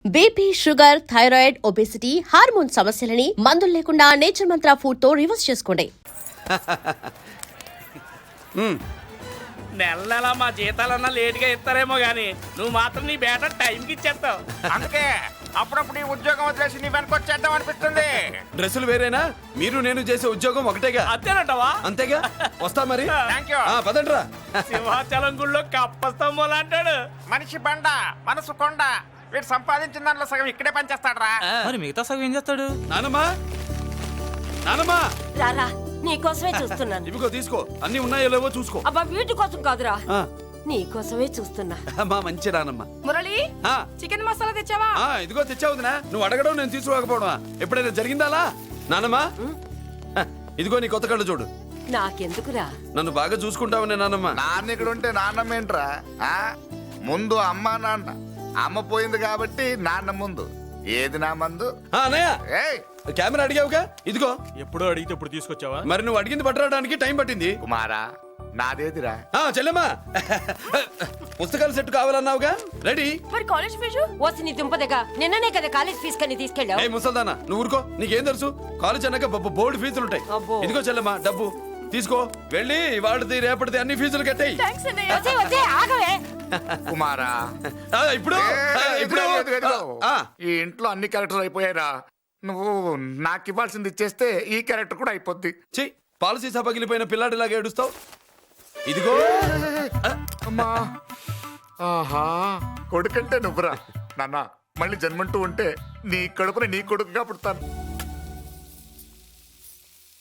BP, sugar, thyroid, obesity, hormone సమస్యలని మందులు లేకుండా నేచర్ మంత్ర ఫుడ్ తో రివర్స్ చేసుకోండి. నెల నెల మా జీతాలన్నా లేట్గా ఇస్తారేమో గానీ నువ్వు మాత్రం నీ బేట టైంకి ఇచ్చేస్తావు. అందుకే అప్పుడప్పుడు ఈ ఉద్యోగం వదిలేసి నీ వెనక వచ్చేద్దాం అనిపిస్తుంది. డ్రెస్సులు వేరేనా? మీరు నేను చేసే ఉద్యోగం ఒకటేగా. అంతేనంటావా? అంతేగా. వస్తా మరి. Thank you. పదండ్రా. సింహాచలం గుళ్ళో కప్పస్తంభం అంటాడు. మనిషి బండ మనసు కొండ. వీడు సంపాదించిన దాంట్లో సగం ఇక్కడే పనిచేస్తాడు రా. మరి మిగతా సగం ఏం చేస్తాడు? నానమ్మా, నానమ్మా, రారా నీకోసమే చూస్తున్నాను. ఇవిగో తీసుకో. అన్ని ఉన్నాయో లేవో చూసుకో. అబ్బా వీటి కోసం కాదురా, ఆ, నీకోసమే చూస్తున్నా. మా మంచి నానమ్మ. మురళి ఆ, చికెన్ మసాలా తెచ్చావా? ఇదిగో తెచ్చావుదినా. నువ్వు అడగడం నేను తీసుకోకపోవడమా? ఎప్పుడైనా జరిగిందాలా నానమ్మా? ఇదిగో నీ కొత్త కళ్ళు చూడు. నాకెందుకురా? నన్ను బాగా చూసుకుంటావనే నానమ్మ. నాన్న ఇక్కడ ఉంటే నాన్నమ్మ ఏంట్రా? ముందు అమ్మ నాన్న. అమ్మ పోయింది కాబట్టి నాన్న ముందు. ఏది నా మందు? అన్నయ్య, ఏయ్ కెమెరా అడిగావుగా, ఇదిగో. ఎప్పుడో అడిగితే ఇప్పుడు తీసుకొచ్చావా? మరి నువ్వు అడిగింది పట్టడానికి టైం పట్టింది. కుమారా, నాదేదిరా? చెల్లెమ్మా, పుస్తకాల సెట్ కావాలన్నావుగా, రెడీ. మరి కాలేజ్ ఫీజు? ఓసి నీ దుంపదగా నిన్ననే కదా కాలేజ్ ఫీజు కని తీసుకెళ్ళావు. ఏ ముసల్దానా, నువ్వు ఊరుకో. నీకేం తెలుసు? కాలేజ్ అన్నాక బోర్డు ఫీజులు ఉంటాయి. అబ్బో. ఇదిగో చెల్లెమ్మా, డబ్బు తీసుకో. వెళ్ళి వాడిది రేపటిది అన్ని ఫీజులు కట్టాయి. థాంక్స్ అన్నయ్య. వచ్చే వచ్చే ఆగవే. కుమారా, ఇప్పుడు ఇప్పుడు ఈ ఇంట్లో అన్ని క్యారెక్టర్ అయిపోయారా? నువ్వు నాకు ఇవ్వాల్సింది ఇచ్చేస్తే ఈ క్యారెక్టర్ కూడా అయిపోద్ది. చెయ్యి. పాలసీ సభ పగిలిపోయిన పిల్లాడిలాగా ఏడుస్తావు. ఇదిగో. అమ్మా, ఆహా, కొడుకంటే నువ్వురా. నాన్న, మళ్ళీ జన్మంటూ ఉంటే నీ కడుపుని నీ కొడుకుగా పుడతాను.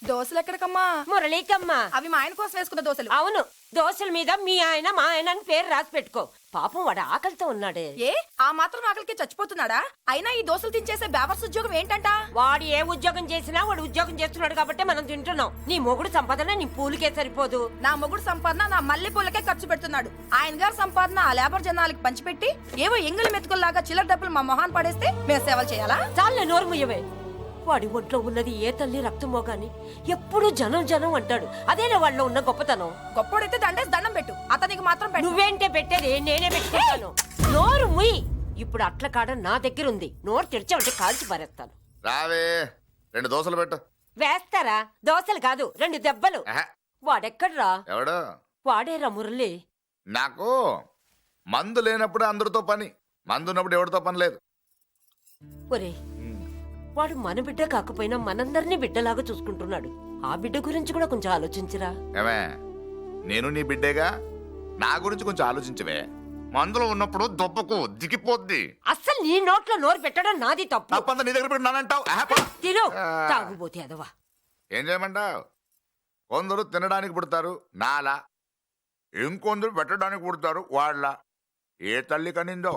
దోశలు ఎక్కడికమ్మా? మురళీకమ్మ. అవి మా ఆయన కోసం వేసుకున్న దోశలు. అవును, దోశల మీద మీ ఆయన మా ఆయన అని పేరు రాసి పెట్టుకో. పాపం వాడు ఆకలితో ఉన్నాడే. ఏ ఆ మాత్రం ఆకలికి చచ్చిపోతున్నాడా? అయినా ఈ దోశలు తినేసే బేవర్స్ ఉద్యోగం ఏంటంట? వాడు ఏ ఉద్యోగం చేసినా వాడు ఉద్యోగం చేస్తున్నాడు కాబట్టి మనం తింటున్నాం. నీ మొగుడు సంపాదన నీ పూలికే సరిపోదు. నా మొగుడు సంపాదన నా మల్లె పూలకే ఖర్చు పెడుతున్నాడు. ఆయన గారి సంపాదన ఆ లేబర్ జనాలకి పంచిపెట్టి ఏవో ఎంగిలి మెతుకుల్లాగా చిల్లర డబ్బులు మా మొహాన్ పడేస్తే మేము సేవలు చేయాలా? చాలే నోరు ముయ్యవే. వాడి ఒంట్లో ఉన్నది ఏ తల్లి రక్తమో గాని ఎప్పుడు జనం జనం అంటాడు. అదేనా వాళ్ళలో ఉన్న గొప్పతనం. గొప్పోడైతే దండేసి దండం పెట్టు, అతనికి మాత్రం పెట్టు. నువ్వేంటే పెట్టేది? నేనే పెట్టుకుంటాను. నోరు ముయ్యి. ఇప్పుడు అట్ల కాడ నా దగ్గర ఉంది. నోరు తెరిచావంటే కాల్చి పారేస్తాను. రావే, 2 దోశలు పెట్టు. వేస్తారా? దోశలు కాదు, 2 దెబ్బలు. ఆహా. వాడెక్కడ్రా? ఎవడు? వాడేరా మురళి. నాకు మందు లేనప్పుడు అందరితో పని, మందు ఉన్నప్పుడు ఎవరితో పని లేదు. ఒరే, వాడు మన బిడ్డ కాకపోయినా మనందరినీ బిడ్డలాగా చూసుకుంటున్నాడు. ఆ బిడ్డ గురించి కూడా కొంచెం ఆలోచించరా. ఏమే, నేను నీ బిడ్డేగా, నా గురించి కొంచెం ఆలోచించవే. మందులో ఉన్నప్పుడు దొబ్బకు దిగిపోద్ది. అస్సలు నీ నోట్లో నోరు పెట్టడం నాది తప్పు. తప్పంతా నీ దగ్గర పెట్టినానంటావు. తిను, తాగుబోతే అదవా. ఏం చేయమంటావు? కొందరు తినడానికి పుడతారు నాలా, ఇంకొందరు పెట్టడానికి పుడతారు వాళ్ళ. ఏ తల్లి కనిందో?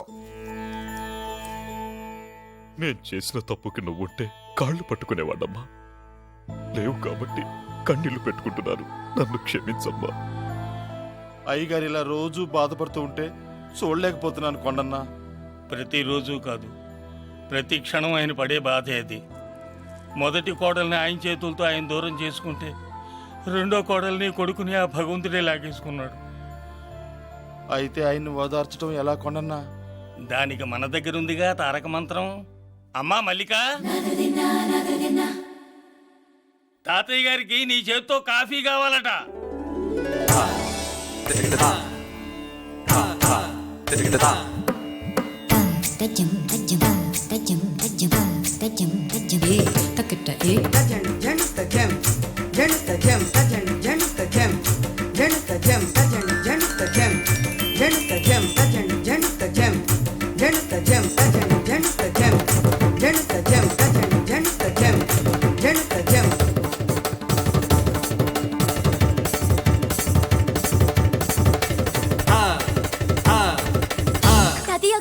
నేను చేసిన తప్పుకి నువ్వుంటే కాళ్ళు పట్టుకునేవాడమ్మా. లేవు కాబట్టి కన్నీళ్లు పెట్టుకుంటున్నాను. నన్ను క్షమించమ్మా. అయ్యగారు ఇలా రోజు బాధపడుతూ ఉంటే చూడలేకపోతున్నాను కొండన్నా. ప్రతిరోజు కాదు, ప్రతి క్షణం ఆయన పడే బాధే అది. మొదటి కోడల్ని ఆయన చేతులతో ఆయన దూరం చేసుకుంటే రెండో కోడల్ని కొడుకుని ఆ భగవంతుడే లాగేసుకున్నాడు. అయితే ఆయన్ని ఓదార్చడం ఎలా కొండన్నా? దానికి మన దగ్గర ఉందిగా తారక మంత్రం. అమ్మా మల్లిక, తాతయ్య గారికి నీ చేత్తో కాఫీ కావాలట.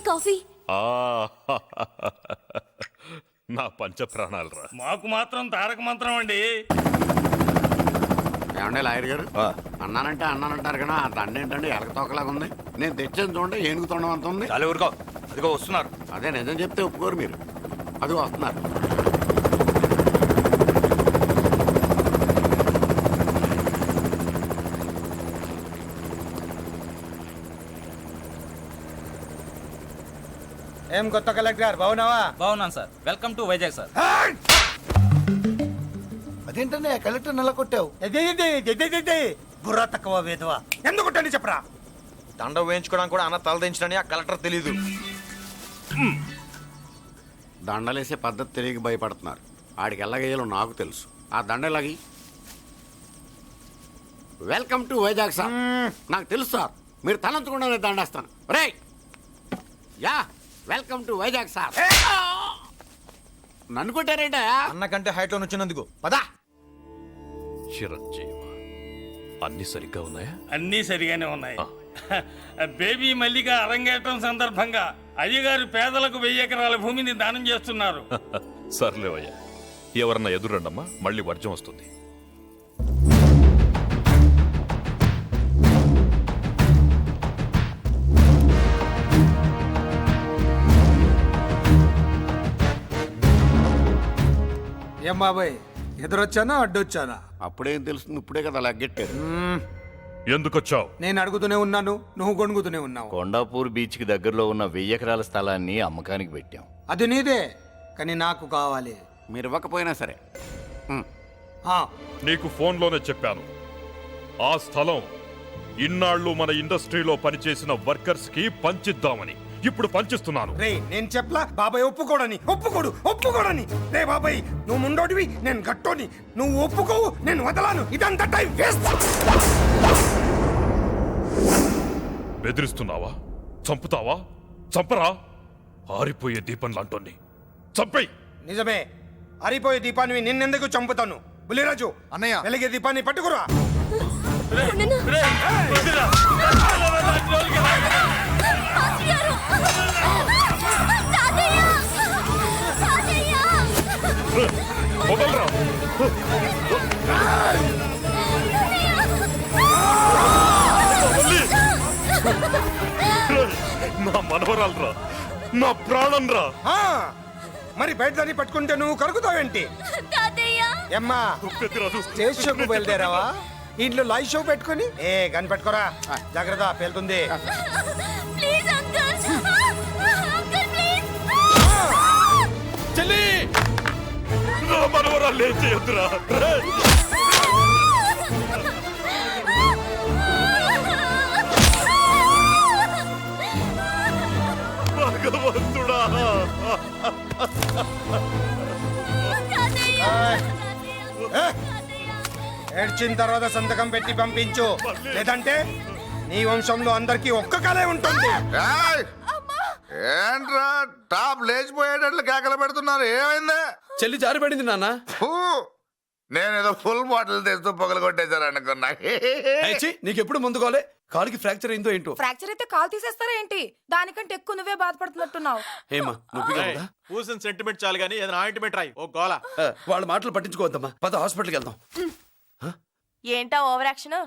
కాఫీ. నా పంచ ప్రాణాలరా. మాకు మాత్రం తారక మంత్రం అండి. ఏమండే లాయర్ గారు, అన్నానంటారు కదా, ఆ దండ ఏంటంటే ఎలక తోకలాగా ఉంది. నేను తెచ్చేది చూడండి, ఏనుగు తొండం అంత ఉంది. చాలా ఊరుకో. అదిగో వస్తున్నారు. అదే నిజం చెప్తే ఒప్పుకోరు మీరు. అది వస్తున్నారు. ఏం కొత్త కలెక్టర్ బాగున్నావా? బాగున్నాను sir. Welcome to Vizag sir. అదేంటనే కలెక్టర్ నెల కొట్టావు? బుర్రా తక్కువ వేదవా, ఎందుకు కొట్టండి చెప్పరా? దండ వేయించుకోవడానికి కూడా అన్న తలదించడని ఆ కలెక్టర్ తెలీదు. దండలేసే పద్ధతి తెలియక భయపడుతున్నారు. ఆడికి ఎలాగేయాలో నాకు తెలుసు. ఆ దండ ఎలాగి. Welcome to Vizag sir. నాకు తెలుసు సార్, మీరు తలంచకుండానే దండేస్తాను. రే యా వెల్కమ్ టు వైజాగ్ సార్. నన్ను కొట్టారేంటా? అన్నకంటే హైట్ లో వచ్చినందుకు పదా. చిరంజీవి అన్ని సరిగ్గా ఉన్నాయా? అన్నీ సరిగానే ఉన్నాయి. బేబీ మల్లిక అరంగేట్రం సందర్భంగా అయ్యగారు పేదలకు 1000 ఎకరాల భూమిని దానం చేస్తున్నారు. సర్లేవయ్యా, ఎవరన్నా ఎదురండమ్మా, మళ్ళీ వర్జం వస్తుంది. ఏం బాబాయ్, ఎదురొచ్చానా అడ్డొచ్చానా? అప్పుడేం తెలుస్తుంది, ఇప్పుడే కదా లగ్గెట్టారు. ఎందుకొచ్చావు? నేను అడుగుతూనే ఉన్నాను, నువ్వు గొణుగుతూనే ఉన్నావు. కొండాపూర్ బీచ్ కి దగ్గరలో ఉన్న 1000 ఎకరాల స్థలాన్ని అమ్మకానికి పెట్టాం. అది నీదే, కానీ నాకు కావాలి. మీరు ఇవ్వకపోయినా సరే. ఆ, నీకు ఫోన్లోనే చెప్పాను. ఆ స్థలం ఇన్నాళ్ళు మన ఇండస్ట్రీలో పనిచేసిన వర్కర్స్ కి పంచిద్దామని. ఇప్పుడు పంచిస్తున్నాను. రే నేను చెప్పలా బాబాయ్ ఒప్పుకోడని. ఒప్పుకోడని. రే బాబాయ్, నువ్వు ముండోడివి, నేను గట్టోని. నువ్వు ఒప్పుకోవు, నేను వదలాను. ఇదంతా టైం వేస్ట్. బెదిరిస్తున్నావా? చంపుతావా? చంపరా? ఆరిపోయే దీపం లాంటోని చంపేయ్. నిజమే, అరిపోయే దీపాన్ని నిన్నెందుకు చంపుతాను? బులిరాజు అన్నయ్య, వెలిగే దీపాన్ని పట్టుకురా. వదలరా. నా మనవరాలరా, నా ప్రాణం రా. ఆ, మరి బయటదాన్ని పట్టుకుంటే నువ్వు కరుగుతావేంటి? ఏమ్మా, స్టేజ్ షోకు బయలుదేరావా? ఇంట్లో లైవ్ షో పెట్టుకుని గన్ పెట్టుకోరా. జాగ్రత్త, పేలుతుంది. చెల్లి, నా మనవరాలు ఏం చేయొద్దురా. భగవంతుడా, ఏడ్చిన తర్వాత సంతకం పెట్టి పంపించు, లేదంటే నీ వంశంలో అందరికీ ఒక్క కలే ఉంటుంది. ఏంట్రా టాప్ లేచిపోయేటట్లు కేకలు పెడుతున్నారు? ఏమైంది? చెల్లి జారిపడింది నాన్న. నేనేదో ఫుల్ బాటిల్ తెస్తూ పొగలు కొట్టేశారు అనుకున్నా. నీకెప్పుడు ముందుకోలే? కాలుకి ఫ్రాక్చర్ అయిందో ఏంటో. ఫ్రాక్చర్ అయితే కాల్ తీసేస్తారా ఏంటి? దానికంటే ఎక్కువ నువ్వే బాధపడుతున్నట్టున్నావు. ఏమా నొప్పిగా ఉందా? కూసిన సెంటిమెంట్ చాలు గానీ ఏదైనా ఆయింట్మెంట్ రాయి. ఓ గోల. వాళ్ళ మాటలు పట్టించుకోవద్దమ్మా, పద హాస్పిటల్కి వెళ్దాం. ఏంటా ఓవర్ యాక్షన్?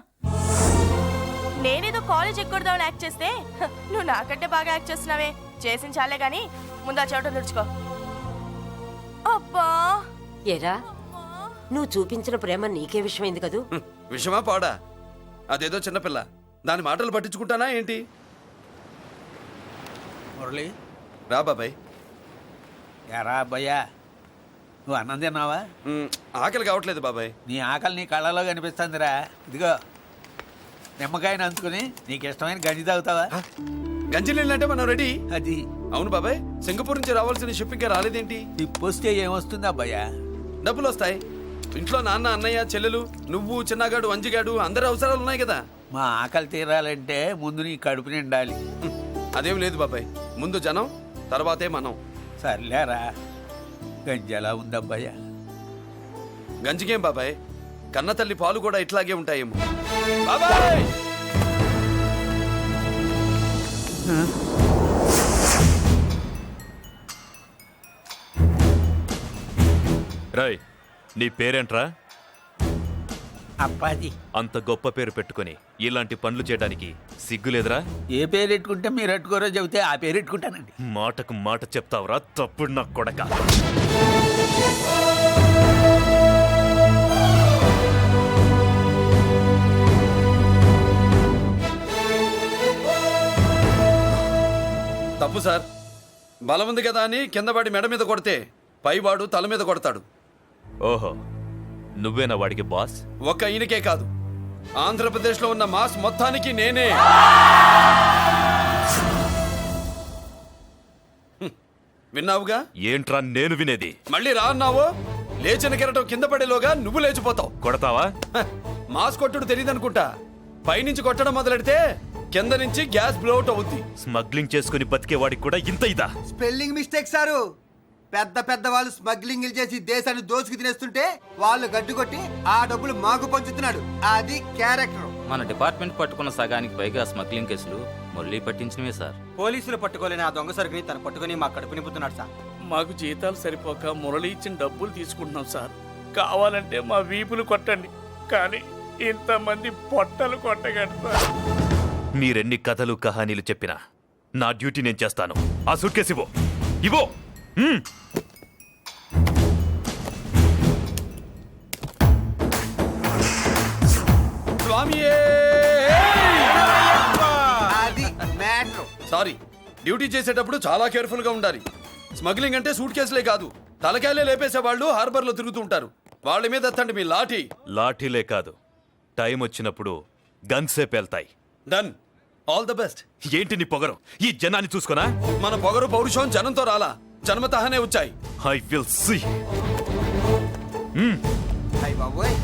నేనేదో కాలేజ్ ఎక్కడదామని యాక్ట్ చేస్తే నువ్వు నాకంటే బాగా యాక్ట్ చేస్తున్నావే. చేసిన చాలే గాని ముందు ఆ చోట తుడుచుకో. అబ్బా, ఎరా నువ్వు చూపించిన ప్రేమ నీకే విషమైంది కదూ. విషమా పాడా? అదేదో చిన్నపిల్ల, దాని మాటలు పట్టించుకుంటానా ఏంటి? మురళి, రా బాబాయ్. ఎరా అబ్బయ్యా, నువ్వు అన్నం తిన్నావా? ఆకలి కావట్లేదు బాబాయ్. నీ ఆకలి నీ కళ్ళలో కనిపిస్తుందిరా. ఇదిగో నిమ్మకాయని అంచుకుని నీకు ఇష్టమైన గంజి తాగుతావా? గంజి నీళ్ళంటే మనం రెడీ. అది అవును బాబాయ్, సింగపూర్ నుంచి రావాల్సిన షిప్ ఇంకా రాలేదేంటి? తిప్పొస్తే ఏమొస్తుంది అబ్బయ్యా? డబ్బులు వస్తాయి. ఇంట్లో నాన్న, అన్నయ్య, చెల్లెలు, నువ్వు, చిన్నగాడు, వంజిగాడు, అందరి అవసరాలు ఉన్నాయి కదా. మా ఆకలి తీరాలంటే ముందు నీ కడుపు నిండాలి. అదేం లేదు బాబాయ్, ముందు జనం, తర్వాతే మనం. సర్లేరా, గంజి ఎలా ఉందబ్బయ్యా? గంజికేం బాబాయ్, కన్న తల్లి పాలు కూడా ఇట్లాగే ఉంటాయేమో. బాబాయ్, రాయ్, నీ పేరేంట్రా? అప్పాజీ. అంత గొప్ప పేరు పెట్టుకొని ఇలాంటి పనులు చేయడానికి సిగ్గులేదురా? ఏ పేరు ఎట్టుకుంటే మీరు ఎట్టుకోరో చెబితే ఆ పేరు ఎట్టుకుంటానండి. మాటకు మాట చెప్తావురా తప్పుడు నా కొడక. తప్పు సార్, బలం ఉంది కదా అని కింద పడి మెడ మీద కొడితే పైవాడు తల మీద కొడతాడు. ఓహో, నువ్వేనా వాడికి బాస్? ఒక్క ఈయనకే కాదు, ఆంధ్రప్రదేశ్లో ఉన్న మాస్ మొత్తానికి నేనే. విన్నావుగా? ఏంట్రా నేను వినేది? మళ్ళీ రా అన్నావు, లేచిన కెరటం కింద పడేలోగా నువ్వు లేచిపోతావు. కొడతావా? మాస్ కొట్టుడు తెలియదనుకుంటా. పైనుంచి కొట్టడం మొదలెడితే కింద నుంచి గ్యాస్ బ్లౌట్ అవుద్ది. స్మగ్లింగ్ చేసుకుని బతికేవాడికి కూడా ఇంత ఇదా? Spelling mistake sir. పెద్ద పెద్ద వాళ్ళు స్మగ్లింగ్ చేసి దేశాన్ని దోచుకు తినేస్తుంటే వాళ్ళు గడ్డు కొట్టి ఆ డబ్బులు మాకు పంచుతున్నాడు. అది క్యారెక్టర్. మన డిపార్ట్మెంట్ పట్టుకున్న సగానికి పైగా స్మగ్లింగ్ కేసులు మురళి పట్టించినవే సార్. పోలీసులు పట్టుకోలేని ఆ దొంగ సరుకుని తను పట్టుకుని మా కడుపు నింపుతున్నాడు సార్. మాకు జీతాలు సరిపోక మురళి ఇచ్చిన డబ్బులు తీసుకుంటున్నాం సార్. కావాలంటే మా వీపులు కొట్టండి, కానీ ఇంతమంది పొట్టలు కొట్టగండి సార్. మీరెన్ని కథలు కహానీలు చెప్పినా నా డ్యూటీ నేను చేస్తాను. ఆ సూట్ కేసు ఇవ్వు. ఇవ్వు. స్వామియే! అది మ్యాటర్. సారీ, డ్యూటీ చేసేటప్పుడు చాలా కేర్ఫుల్ గా ఉండాలి. స్మగ్లింగ్ అంటే సూట్ కేసులే కాదు, తలకాయలే లేపేసే వాళ్ళు హార్బర్ లో తిరుగుతూ ఉంటారు. వాళ్ళ మీద ఎత్తండి మీ లాఠీ. లాఠీలే కాదు, టైం వచ్చినప్పుడు గన్సే పేల్తాయి. డన్. All the best. ఏంటి నీ పొగరు? ఈ జనాన్ని చూసుకోనా? మన పొగరు పౌరుషం జనంతో రాలా, జన్మతహనే వచ్చాయి. I will see. అయ్య బాబోయ్,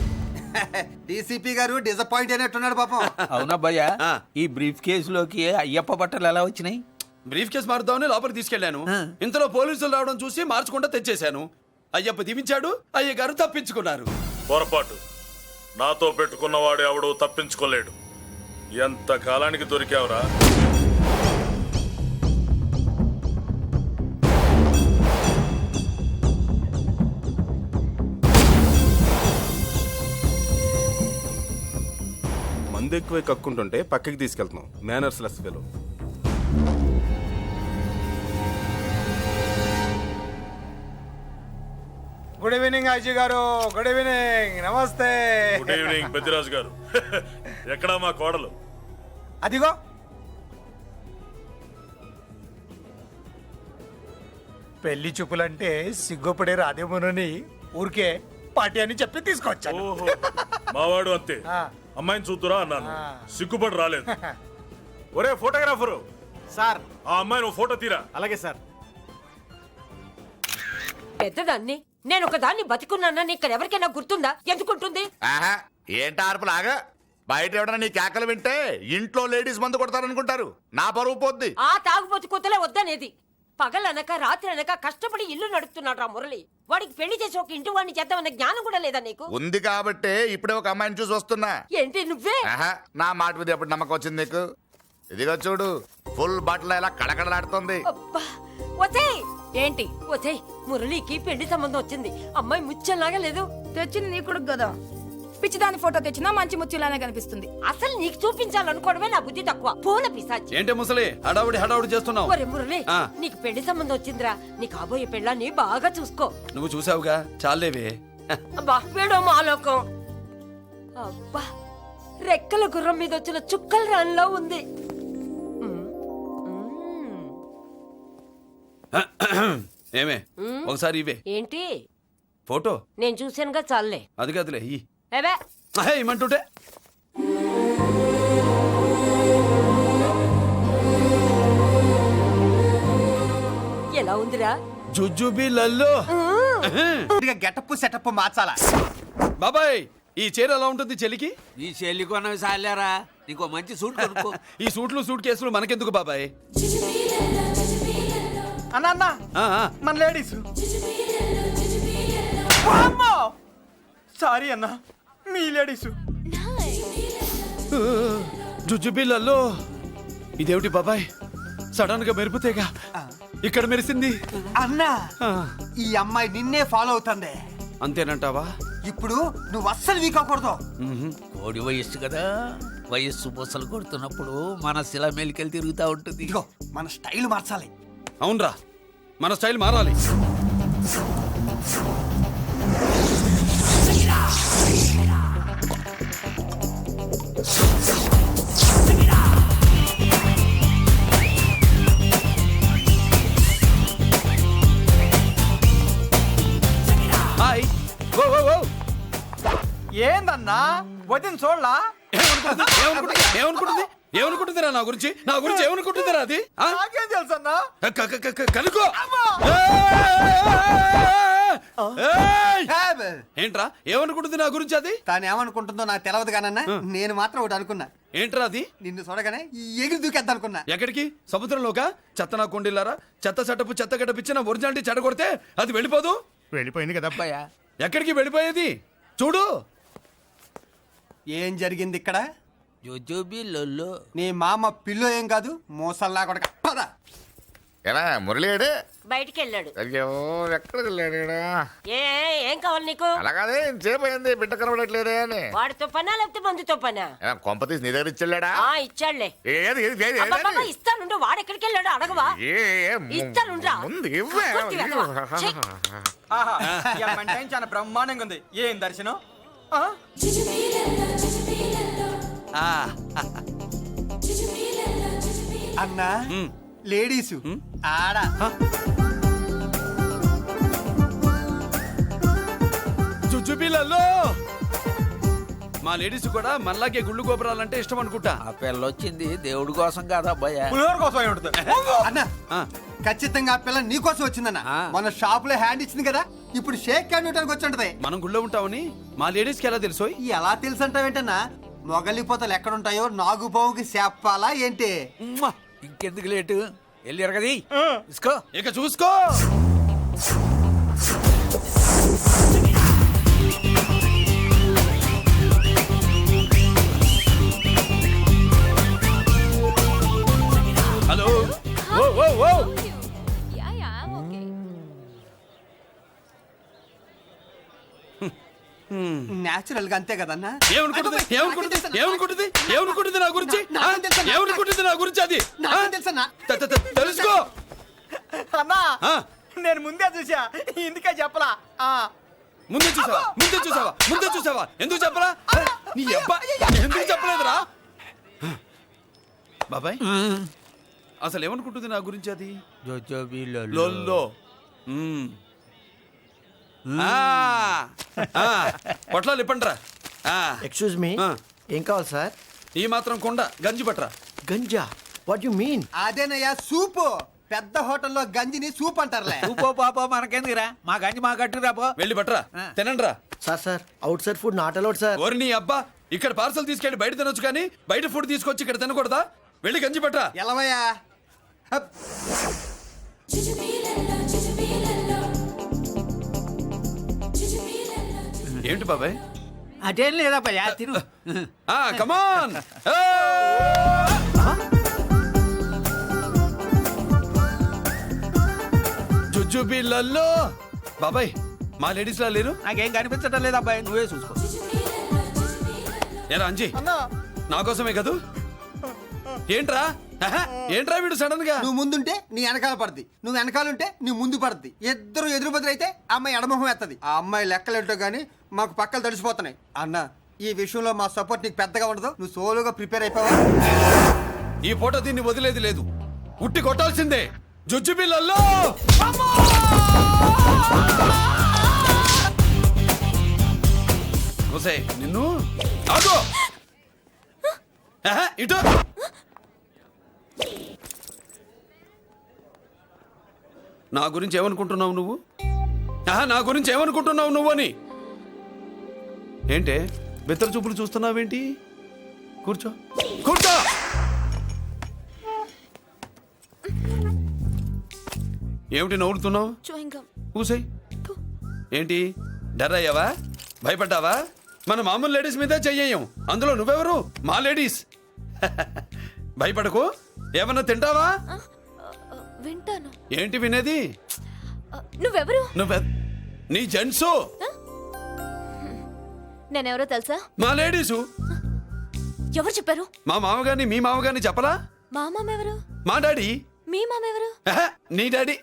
డీసీపీ గారు డిసప్పాయింట్ అయినట్టున్నాడు పాపం. అవునా భయ్యా? ఈ బ్రీఫ్ కేసులోకి అయ్యప్ప బట్టలు ఎలా వచ్చినాయి? బ్రీఫ్ కేసు మారుద్దామని లోపలికి తీసుకెళ్లాను. ఇంతలో పోలీసులు రావడం చూసి మార్చకుండా తెచ్చేశాను. అయ్యప్ప దీవించాడు, అయ్య గారు తప్పించుకున్నారు. పొరపాటు. నాతో పెట్టుకున్నవాడు ఎవడూ తప్పించుకోలేడు. ఎంత కాలానికి దొరికావురా? మందు ఎక్కువ కక్కుంటుంటే పక్కకి తీసుకెళ్తున్నాం. Manners less fellow. Good evening Ajay garu. Good evening. నమస్తే. Good evening Peddiraju garu. ఎక్కడా మా కోడలు? అదిగో. పెళ్లి చూపులంటే సిగ్గుపడే రాదేమోనని ఊరికే పార్టీ అని చెప్పి తీసుకొచ్చాను. మావాడు అంతే. అమ్మాయిని చూద్దురా అన్నాను, సిగ్గుపడి రాలేదు. ఒరే ఫోటోగ్రాఫరు సార్, ఆ అమ్మాయిని ఓ ఫోటో తీరా. అలాగే సార్. పెద్దదాన్ని నేను ఒక దాన్ని బతికున్నానని ఇక్కడ ఎవరికైనా గుర్తుందా? ఎందుకుంటుంది? ఏంటి ఆర్పులాగా? బయట ఎవడన్నా నీ కేకలు వింటే ఇంట్లో లేడీస్ మందు కొడతారనుకుంటారు. నా పరువు పోద్ది. ఆ తాగుబోతు కూతలే వద్దనేది. పగలనక రాత్రి అనక కష్టపడి ఇల్లు నడుపుతున్నాడు రా మురళి. వాడికి పెళ్లి చేసి ఒక ఇంటి వాడిని చేద్దామన్న జ్ఞానం కూడా లేదా నీకు? ఉంది కాబట్టే ఇప్పుడే ఒక అమ్మాయిని చూసి వస్తున్నా. ఏంటి నువ్వే? నా మాట మీద ఎప్పుడు నమ్మకం వచ్చింది నీకు? ఇదిగో చూడు, ఫుల్ బట్టలు ఎలా కడకడలాడుతుంది. అబ్బా, వచ్చేయ్. ఏంటి? వచ్చేయ్, మురళికి పెళ్లి సంబంధం వచ్చింది. అమ్మాయి ముచ్చల్లాగా లేదు. తెచ్చింది నీ కొడుకు కదా. పిచ్చిదాని ఫోటో తెచ్చినా మంచి ముచ్చిలానే కనిపిస్తుంది. అసలు నీకు చూపించాలనుకోవడమే నా బుద్ధి తక్కువ. పూల పిశాచి. ఏంటే ముసలి హడావుడి చేస్తున్నావు? ఒరే మురళి, నీకు పెళ్లి సంబంధం వచ్చిందిరా. నీ కాబోయే పెళ్ళాన్ని బాగా చూసుకో. నువ్వు చూసావుగా, చాలేవే. అబ్బా, వీడో మాలోకం. అబ్బా, రెక్కల గుర్రం మీద వచ్చిన చుక్కల రాన్లో ఉంది. ఏమే, ఒకసారి ఇవే. ఏంటి ఫోటో? నేను చూసానుగా, చాలే. అది కాదులే, ఏవే ఇమ్మంటుంటే. ఎలా ఉందిరా? జుజుబి లల్లో. గెటప్ సెటప్ మార్చాలా? బాబాయ్, ఈ చీర ఎలా ఉంటుంది చెల్లికి? ఈ చెల్లి కొన్నవి సాలేరా, నీకు మంచి సూట్ కొనుక్కో. ఈ సూట్లు సూట్ కేసులు మనకెందుకు బాబాయ్? అన్న మన లేడీస్. సారీ అన్న, మీ లేడీస్. జుజుబిళ్ళల్లో ఇదేమిటి బాబాయ్, సడన్ గా మెరుపుతేగా ఇక్కడ మెరిసింది. అన్నా, ఈ అమ్మాయి నిన్నే ఫాలో అవుతుంది. అంతేనంటావా? ఇప్పుడు నువ్వు అస్సలు వీక్ అవ్వకూడదు. కోడి వయస్సు కదా, వయస్సు బొసలు కొడుతున్నప్పుడు మన శిల మెలికలు తిరుగుతూ ఉంటుంది. ఇదిగో, మన స్టైల్ మార్చాలి. అవునరా, మన స్టైల్ మారాలి. ఏందన్నా వదిన చూడలా? ఏమనుకుంటుందిరా నా గురించి ఏమనుకుంటుందిరా అది ఆ? నాకేం తెలుసు అన్నా? కనుకో ఏంట్రా ఏమనుకుంటుంది నా గురించి అది? తాను ఏమనుకుంటుందో నాకు తెలియదు కానన్నా, నేను మాత్రం ఒకటి అనుకున్నా. ఏంట్రా అది? నిన్ను చూడగానే ఎగిరి దూకేద్దాం అనుకున్నా. ఎక్కడికి? సముద్రంలోకా? చెత్త నా కొండిల్లారా, చెత్త సెటపు చెత్త గడపిచ్చి నా ఒరిజినాలిటీ చెడగొడితే అది వెళ్ళిపోదు? వెళ్ళిపోయింది కదా అబ్బాయా ఎక్కడికి వెళ్ళిపోయేది? చూడు ఏం జరిగింది ఇక్కడ? జోజోబీ లొల్లు. నీ మామ పిల్లో ఏం కాదు, మోసల్లా కొడక. పద. ఎలా మురళీడే బయటికి వెళ్ళాడు. అయ్యో ఎక్కడికి వెళ్ళాడు? ఏం కావాలి నీకు? అలాగే ఇంతసేపు అయింది బిడ్డ కనబడట్లేదే అని. వాడితో పనా లేకపోతే మందుతో పనా? కొంప తీసి నీ దగ్గర ఇచ్చెళ్ళాడా? ఇచ్చాడులే. ఏది ఏది ఏది అబ్బబ్బబ్బ, ఇస్తానుండు. వాడు ఎక్కడికి వెళ్ళాడు అడగవా? ఇస్తానుండ్రా. ముందు ఇవ్వే. కొట్టి వెళ్ళవా? ఛీ. చాలా బ్రహ్మాండంగా ఉంది. ఏం దర్శనం? అన్నా లేడీసు ఆడ చుచ్చుపిల్లల్లో మా లేడీస్ కూడా మనలాగే గుళ్ళు గోపురాలంటే ఇష్టం అనుకుంటా. ఆ పిల్ల వచ్చింది దేవుడి కోసం కాదా అబ్బాయా? అన్నా ఖచ్చితంగా ఆ పిల్ల నీ కోసం వచ్చిందన్న. మన షాప్ లో హ్యాండ్ ఇచ్చింది కదా, ఇప్పుడు షేక్ హ్యాండ్ ఇవ్వడానికి వచ్చి ఉంటది. మనం గుళ్ళో ఉంటామని మా లేడీస్ కి ఎలా తెలుసు? ఎలా తెలుసు అంటావేంటన్నా? మొగలిపోతలు ఎక్కడుంటాయో నాగుబావుకి చెప్పాలా ఏంటి? ఇంకెందుకు లేటు? వెళ్ళారు కదా తీసుకో. ఇక చూసుకో. హలో. నేచురల్ గా అంతే కదన్నా. ఏమనుకుంటుంది నా గురించి? ఏమనుకుంటుంది నా గురించి అది? తెలుసన్నా. తెలుసుకో అన్నా. నేను ముందే చూసా, ఇందుకే చెప్పలా. ముందే చూసావా? ఎందుకు చెప్పరా? నీ అబ్బా ఎందుకు చెప్పలేదురా? బాబాయ్ అసలు ఏమనుకుంటుంది నా గురించి అది? జోజోబీ లొల్లో. పొట్లాలు ఇప్పండిరా. ఎక్స్క్యూజ్ మీ, ఏం కావాలి సార్? ఈ మాత్రం కొండ గంజి పట్రా. గంజా? What you mean? అదేనయ్యా సూపు. పెద్ద హోటల్లో గంజిని సూప్ అంటారులే. సూపో పాపో మనకెందుకురా? మా గంజి మా కట్టు రాపో. వెళ్ళి పట్రా, తినండి రా. Sir out side food not allowed sir. ఓరి నీ అబ్బా, ఇక్కడ పార్సల్ తీసుకెళ్ళి బయట తినొచ్చు కానీ బయట ఫుడ్ తీసుకొచ్చి ఇక్కడ తినకూడదా? వెళ్ళి గంజి పట్రా. ఎలవయ్యా. ఏంటి బాబాయ్? అదేం లేదబ్బా తిను. కమాన్. జుజుబిళ్ళల్లో బాబాయ్ మా లేడీస్ లా లేరు? నాకేం కనిపించడం లేదు అబ్బాయి, నువ్వే చూసుకో. ఏరా అంజీ, నా కోసమే కదూ? ఏంట్రా ఏంట్రా వీడు సడన్ గా? నువ్వు ముందుంటే నీ వెనకాల పడుద్ది, నువ్వు వెనకాలంటే నీ ముందు పడుద్ది. ఇద్దరు ఎదురు బదులైతే అమ్మాయి ఎడమొహం ఎత్తది. ఆ అమ్మాయి లెక్కలేంటో గానీ మాకు పక్కలు తడిసిపోతున్నాయి. అన్న ఈ విషయంలో మా సపోర్ట్ నీకు పెద్దగా ఉండదు. నువ్వు సోలోగా ప్రిపేర్ అయిపోవా? ఈ పూట దీన్ని వదిలేది లేదు, ఉట్టి కొట్టాల్సిందే. జుజుబిళ్ళల్లో నిన్ను ఆగో. ఇటు నా గురించి ఏమనుకుంటున్నావు నువ్వు? నా గురించి ఏమనుకుంటున్నావు నువ్వు అని? ఏంటే బెత్తర చూపులు చూస్తున్నావేంటి? కూర్చో. ఏమిటి నవ్వుతున్నావు? కూసాయి. ఏంటి డర్ అయ్యావా? భయపడ్డావా? మన మామూలు లేడీస్ మీదే చెయ్యం, అందులో నువ్వెవరు? మా లేడీస్. భయపడకు. ఏమన్నా తింటావా? వింటాను. ఏంటి వినేది? నువ్వెవరు? నీ జెంట్సు. నేనెవరో తెలుసా? మా లేడీసు. ఎవరు చెప్పారు? మా మామగారిని మీ మామగారిని చెప్పలా? మా మామ ఎవరు? మా డాడీ. మీ మామ ఎవరు? నీ డాడీ.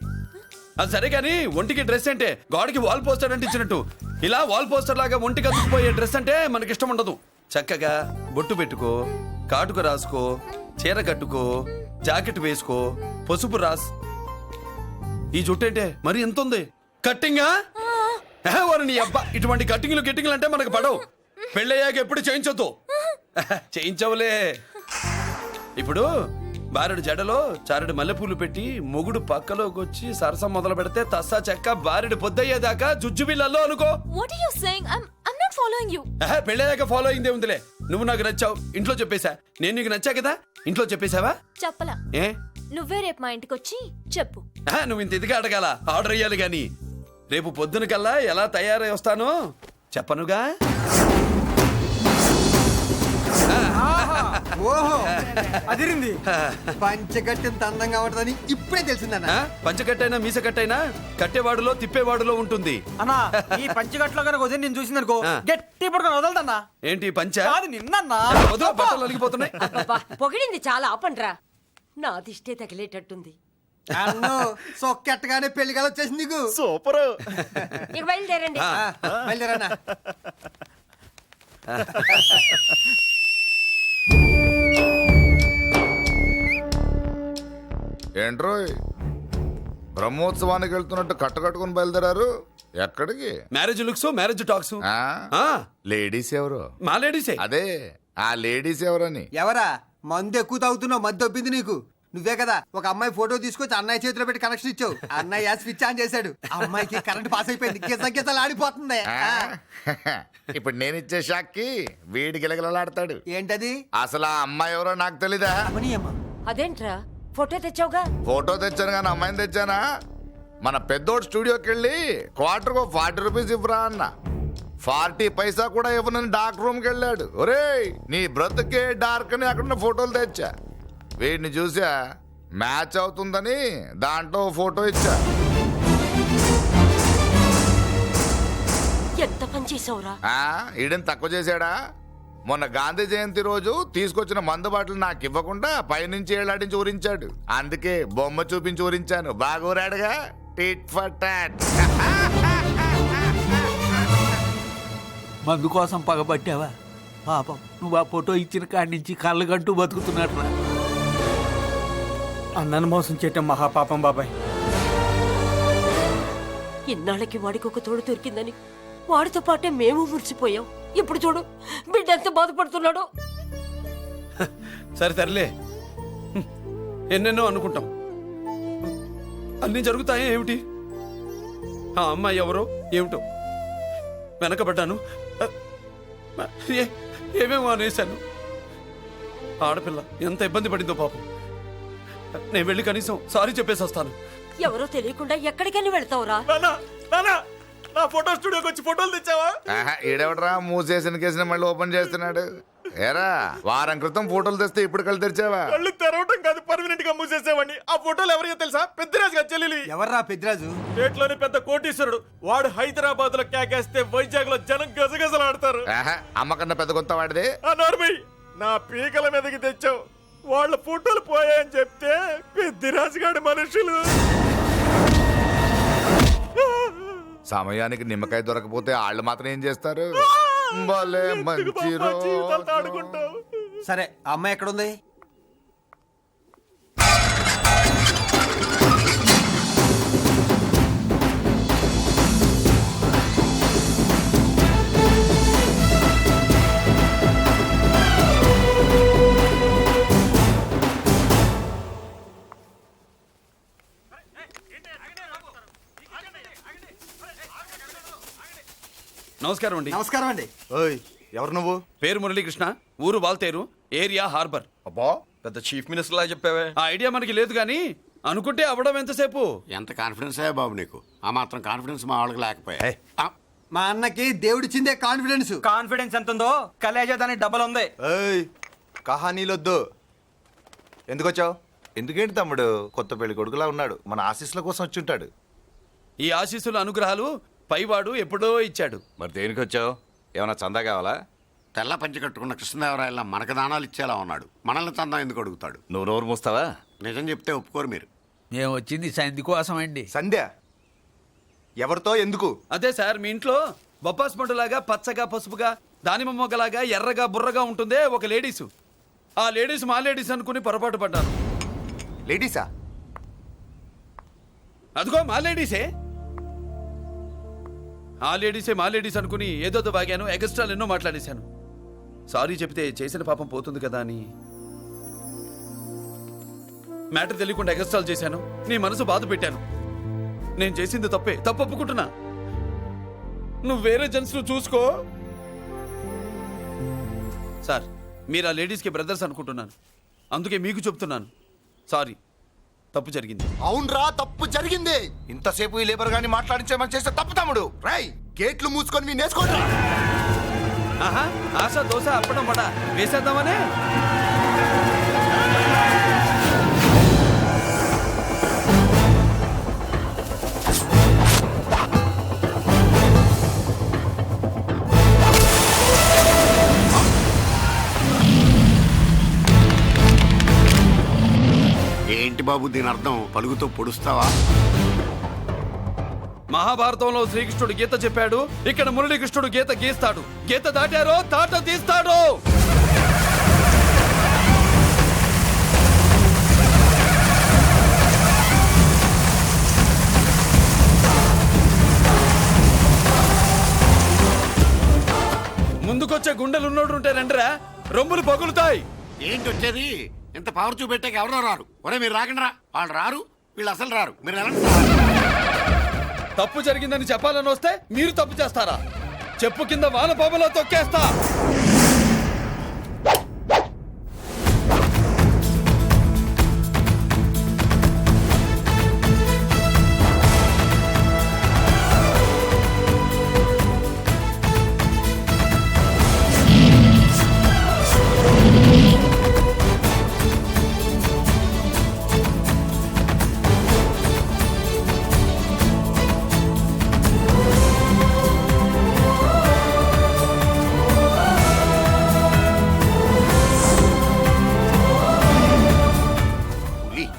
అది సరే కానీ ఒంటికి డ్రెస్ అంటే గోడకి వాల్ పోస్టర్ అంటే ఇచ్చినట్టు ఇలా వాల్ పోస్టర్ లాగా ఒంటికి అతుక్కుపోయే డ్రెస్ అంటే మనకి ఇష్టం ఉండదు. చక్కగా బొట్టు పెట్టుకో, కాటుక రాసుకో, చీర కట్టుకో, జాకెట్ వేసుకో, పసుపు రాస్. ఈ జుట్టు అంటే మరి ఎంత ఉంది? కట్టింగా? వారు నీ అబ్బా, ఇటువంటి కట్టింగ్లు గిట్టింగ్లు అంటే మనకు పడవు. పెళ్ళయ్యాక ఎప్పుడు చేయించొద్దు. చేయించవులే. ఇప్పుడు బారెడు జడలో చారెడు మల్లెపూలు పెట్టి మొగుడు పక్కలోకి వచ్చి సరసం మొదలు పెడితే తస్సా చెక్క బారెడు పొద్దయ్యేదాకా జుజ్జు బిళ్ళల్లో అనుకో. What are you saying? I'm not following you. పెళ్ళయ్యాక ఫాలో అయిందే ఉందిలే. నువ్వు నాకు నచ్చావు, ఇంట్లో చెప్పేశా. నేను నీకు నచ్చా కదా, ఇంట్లో చెప్పేశావా? చెప్పలా. ఏ నువ్వే రేపు మా ఇంటికి వచ్చి చెప్పు. నువ్వు ఇంత ఇదిగా అడగాల, ఆర్డర్ అయ్యాలి గాని. రేపు పొద్దున కల్లా ఎలా తయారై వస్తానో చెప్పనుగా. ఓహో అదిరింది. పంచగట్టెంత అందంగా ఉంటుందని ఇప్పుడే తెలిసిందన్న. పంచకట్టైనా మీసకట్టైనా కట్టేవాడులో తిప్పేవాడులో ఉంటుంది. అన్నా ఈ పంచగట్లో కనుక వదిలి నేను చూసిందనుకో గట్టి పడుకొని వదలదన్నా. ఏంటి పంచ? కాదు నిన్నన్నా. వదిలే, బట్టలు అలిగిపోతున్నాయి. అబ్బబ్బా, పొగిడింది చాలా ఆపండ్రా. నా దిష్టే తగిలేటట్టుంది. అన్ను సొక్కెట్టగానే పెళ్లి కాలం వచ్చేసింది నీకు. సూపర్. ఇక బయలుదేరండి. బయలుదేరన్నా. ఏంట్రోయ్ బ్రహ్మోత్సవానికి వెళ్తున్నట్టు కట్టకట్టుకుని బయలుదేరారు? ఎక్కడికి? Marriage looks, marriage talks. Ladies ఎవరు? మా లేడీసే. అదే ఆ లేడీస్ ఎవరని. ఎవరా? మందు ఎక్కువ తాగుతున్నావు, మధ్య దొబ్బింది నీకు. నువ్వే కదా ఒక అమ్మాయి ఫోటో తీసుకొచ్చి అన్నయ్య చేతిలో పెట్టి కనెక్షన్ ఇచ్చావు. అన్నయ్య స్విచ్ ఆన్ చేశాడు, అమ్మాయికి కరెంట్ పాస్ అయిపోయింది, గిజగిజలు ఆడిపోతుంది. ఇప్పుడు నేను ఇచ్చే షాక్కి వీడి గిలగిలలాడతాడు. ఏంటది? అసలు ఆ అమ్మాయి ఎవరో నాకు తెలీదా? అదేంట్రా ఫోటో తెచ్చావుగా? ఫోటో తెచ్చాను కానీ అమ్మాయిని తెచ్చానా? మన పెద్దోడు స్టూడియోకి వెళ్ళి క్వార్టర్కు 40 రూపీస్ ఇవ్వరా అన్న. 40 పైసా కూడా ఇవ్వనని డార్క్ రూమ్కి వెళ్ళాడు. ఒరేయ్ నీ బ్రతుకే డార్క్ అని అక్కడ ఫోటోలు తెచ్చా. వీడిని చూసా మ్యాచ్ అవుతుందని దాంట్లో ఫోటో ఇచ్చా. ఎంత పని చేసావురా? ఈడని తక్కువ చేశాడా? మొన్న గాంధీ జయంతి రోజు తీసుకొచ్చిన మందు బాటలు నాకు ఇవ్వకుండా పైనుంచి ఏలాడించి ఊరించాడు. అందుకే బొమ్మ చూపించి ఊరించాను. బాగా ఊరాడుగా. Tit for tat. మందు కోసం పగబట్టావా? పాపం నువ్వు ఆ ఫోటో ఇచ్చిన కాడి నుంచి కళ్ళు గంటూ బతుకుతున్నట్రా. అన్నను మోసం చేయటం మహాపాపం బాబాయ్. ఇన్నాళ్ళకి వాడికి ఒక తోడు దొరికిందని వాడితో పాటే మేము మురిసిపోయాం. ఇప్పుడు చూడు బిడ్డ ఎంత బాధపడుతున్నాడో. సరే తరలే, ఎన్నెన్నో అనుకుంటాం, అన్నీ జరుగుతాయే ఏమిటి? ఆ అమ్మాయి ఎవరో ఏమిటో వెనకబడ్డాను, ఏమేమో అనేశాను. ఆడపిల్ల ఎంత ఇబ్బంది పడిందో పాపం. నేను వెళ్ళి కనీసం సారీ చెప్పేసి వస్తాను. ఎవరో తెలియకుండా ఎక్కడికైనా వెళ్తావురా? నా ఫోటో స్టూడియోకి వచ్చి ఫోటోలు తెచ్చావా? ఈడెవడరా మూసేసిన కేసుని మళ్ళీ ఓపెన్ చేస్తున్నాడు? ఏరా వారం క్రితం ఫోటోలు తెస్తే ఇప్పుడు కళ్ళు తెరిచావా? కళ్ళు తెరవటం కాదు, పర్మనెంట్ గా మూసేసావని. ఆ ఫోటోలు ఎవరికో తెలుసా? పెద్దరాజు గారి చెల్లెలి. ఎవర్రా పెద్దరాజు? స్టేట్లోని పెద్ద కోటీశ్వరుడు. వాడు హైదరాబాద్ లో కేకేస్తే వైజాగ్ లో జనం గజగజలాడతారు. అమ్మ కన్నా పెద్ద కొత్త వాడిది. ఆ నార్మల్ నా పీకల మీదకి తెచ్చావు. వాళ్ళ ఫోటోలు పోయాయని చెప్తే పెద్దిరాజు గారి మనుషులు. సమయానికి నిమ్మకాయ దొరకపోతే వాళ్ళు మాత్రం ఏం చేస్తారు? భలే మంచి రోజు. సరే అమ్మాయి ఎక్కడుంది? నమస్కారం అండి. నమస్కారం అండి. ఓయ్ ఎవరు నువ్వు? పేరు మురళీకృష్ణ, ఊరు వాల్తేరు, ఏరియా హార్బర్. అబ్బా పెద్ద చీఫ్ మినిస్టర్ లాగా చెప్పావే. ఆ ఐడియా మనకి లేదు కానీ అనుకుంటే అవ్వడం ఎంతసేపు? ఎంత కాన్ఫిడెన్స్ అయ్యా బాబు నీకు? ఆ మాత్రం కాన్ఫిడెన్స్ మా వాళ్ళకి లేకపోయా? మా అన్నకి దేవుడిచ్చిందే కాన్ఫిడెన్స్. కాన్ఫిడెన్స్ ఎంత ఉందో కలేజా దాని డబల్ ఉంది. ఏయ్ కహానీలొద్దు. ఎందుకు వచ్చావు? ఎందుకేంటి తమ్ముడు కొత్త పెళ్లి కొడుకులా ఉన్నాడు. మన ఆశీస్సుల కోసం వచ్చి ఉంటాడు. ఈ ఆశీస్సుల అనుగ్రహాలు పైవాడు ఎప్పుడో ఇచ్చాడు. మరి దేనికి వచ్చావు? ఏమైనా చందా కావాలా? తెల్ల పంచి కట్టుకున్న కృష్ణదేవరాయల మనకు దానాలు ఇచ్చేలా ఉన్నాడు. మనల్ని చందా ఎందుకు అడుగుతాడు? నువ్వు నోరు మూస్తావా? నిజం చెప్తే ఒప్పుకోరు మీరు. మేము వచ్చింది సంధి కోసం అండి. సంధ్య ఎవరితో ఎందుకు? అదే సార్, మీ ఇంట్లో బొప్పాస్ పండులాగా పచ్చగా పసుపుగా దానిమ్మ మొగ్గలాగా ఎర్రగా బుర్రగా ఉంటుందే ఒక లేడీసు. ఆ లేడీస్ మా లేడీస్ అనుకుని పొరపాటు పడ్డాను. లేడీసా? అదిగో మా లేడీసే. ఆ లేడీసే మా లేడీస్ అనుకుని ఏదోదో బాగాను ఎక్స్ట్రాలు ఎన్నో మాట్లాడేశాను. సారీ చెప్తే చేసిన పాపం పోతుంది కదా అని మ్యాటర్ తెలియకుండా ఎక్స్ట్రాలు చేశాను. నీ మనసు బాధ పెట్టాను. నేను చేసింది తప్పే, తప్పు ఒప్పుకుంటున్నా. నువ్వు వేరే జెంట్స్ను చూసుకో. సార్, మీరు ఆ లేడీస్కి బ్రదర్స్ అనుకుంటున్నాను, అందుకే మీకు చెప్తున్నాను. సారీ, తప్పు జరిగింది. అవునరా, తప్పు జరిగింది. ఇంతసేపు ఈ లేబర్ గాని మాట్లాడించేమని చేస్తే తప్పు తమ్ముడు. రై, గేట్లు మూసుకొని మీ నేర్చుకోండి. ఆహా, ఆశ దోశ అప్పడం వడ వేసేద్దామనే. ఏంటి బాబు దీని అర్థం? పలుగుతో పొడుస్తావా? మహాభారతంలో శ్రీకృష్ణుడు గీత చెప్పాడు, ఇక్కడ మురళీకృష్ణుడు గీత గీస్తాడు. గీత దాటారో తాట తీస్తాడు. ముందుకొచ్చే గుండెలున్నోడు ఉంటే రండిరా, రొమ్ములు పగులుతాయి. ఏంటి వచ్చేది? ఇంత పవర్ చూపెట్టాక ఎవరో రారు. ఒరే మీరు రాకండి రా. వాళ్ళు రారు, వీళ్ళు అసలు రారు. మీరు ఎలా తప్పు జరిగిందని చెప్పాలని వస్తే మీరు తప్పు చేస్తారా? చెప్పు కింద వానపాములో తొక్కేస్తా.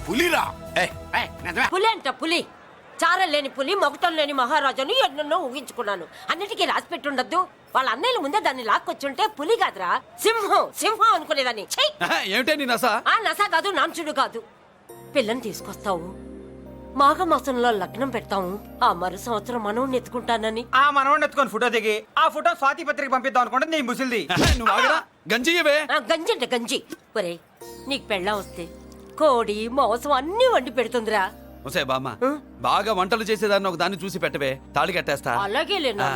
పులిరా? పులి అంట పులి. చారం లేని పులి, మొగటం లేని మహారాజుని ఎన్నెన్నో ఊహించుకున్నాను. అన్నిటికీ రాసి పెట్టుండద్దు. వాళ్ళ అన్నయ్యల ముందే దాన్ని లాక్కొచ్చుంటే పులి కాదురా, సింహం. సింహం అనుకునేదాన్ని. ఏమిటే నీ నస? ఆ నస కాదు, నాంచుడు కాదు. పిల్లని తీసుకొస్తావు, మాఘమాసంలో లగ్నం పెడతాము. ఆ మరు సంవత్సరం మనవుని ఎత్తుకుంటానని. ఆ మనవడిని ఎత్తుకొని ఫోటో దిగి ఆ ఫోటో స్వాతి పత్రిక పంపిద్దాం అనుకుంటే నీ ముసిల్ది. నువ్వు ఆగరా, గంజియవే. గంజి అంటే గంజి. ఒరే, నీకు పెళ్ళం వస్తే కోడి మాంసం అన్ని వండి పెడుతుందిరా. ఒసే బామ్మ, బాగా వంటలు చేసేదాన్ని ఒక దాన్ని చూసి పెట్టవే, తాళి కట్టేస్తా. అలాగే లేనా?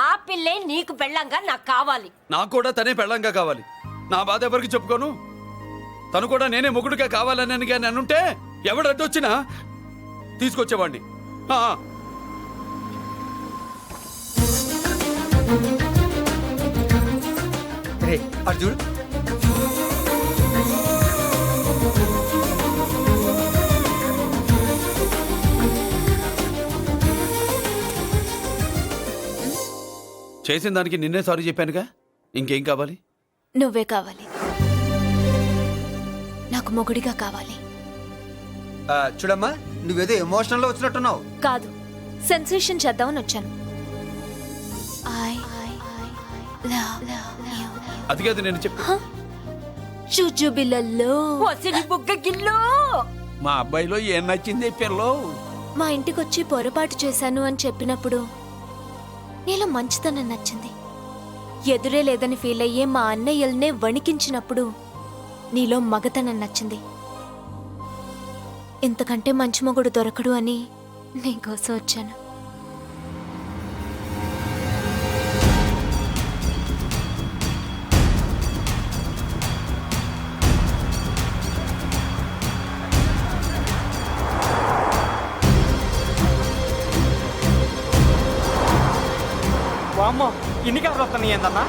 ఆ పిల్లే నీకు పెళ్ళంగా నాకు కావాలి. నాకు కూడా తనే పెళ్ళంగా కావాలి. నా బాధ ఎవరికి చెప్పుకోను. తను కూడా నేనే మొగుడుగా కావాలని కానీ అనుంటే ఎవడు అడ్డొచ్చినా తీసుకొచ్చేవాడిని. అర్జున్, చేసిన దానికి నిన్నే సారీ చెప్పానుగా, ఇంకేం కావాలి? నువ్వే కావాలి. నాకు మొగుడిగా కావాలి. చూడమ్మా, నువ్వేదో ఎమోషనల్ లో వచ్చినట్టున్నావు. కాదు, సెన్సేషన్ చేద్దామని వచ్చాను. అది కాదు నేను చెప్పు. చుచుబిళ్ళల్లో బుగ్గ గిల్లో మా అబ్బాయిలో ఏం నచ్చింది పిల్లో? మా ఇంటికొచ్చి పొరపాటు చేశాను అని చెప్పినప్పుడు నీలో మంచితనం నచ్చింది. ఎదురే లేదని ఫీల్ అయ్యే మా అన్నయ్యల్నే వణికించినప్పుడు నీలో మగతనం నచ్చింది. ఇంతకంటే మంచి మొగుడు దొరకడు అని నీకోసం వచ్చాను. అమ్మో, ఇన్ని కవర్లు వస్తున్నాయి ఏందన్నా?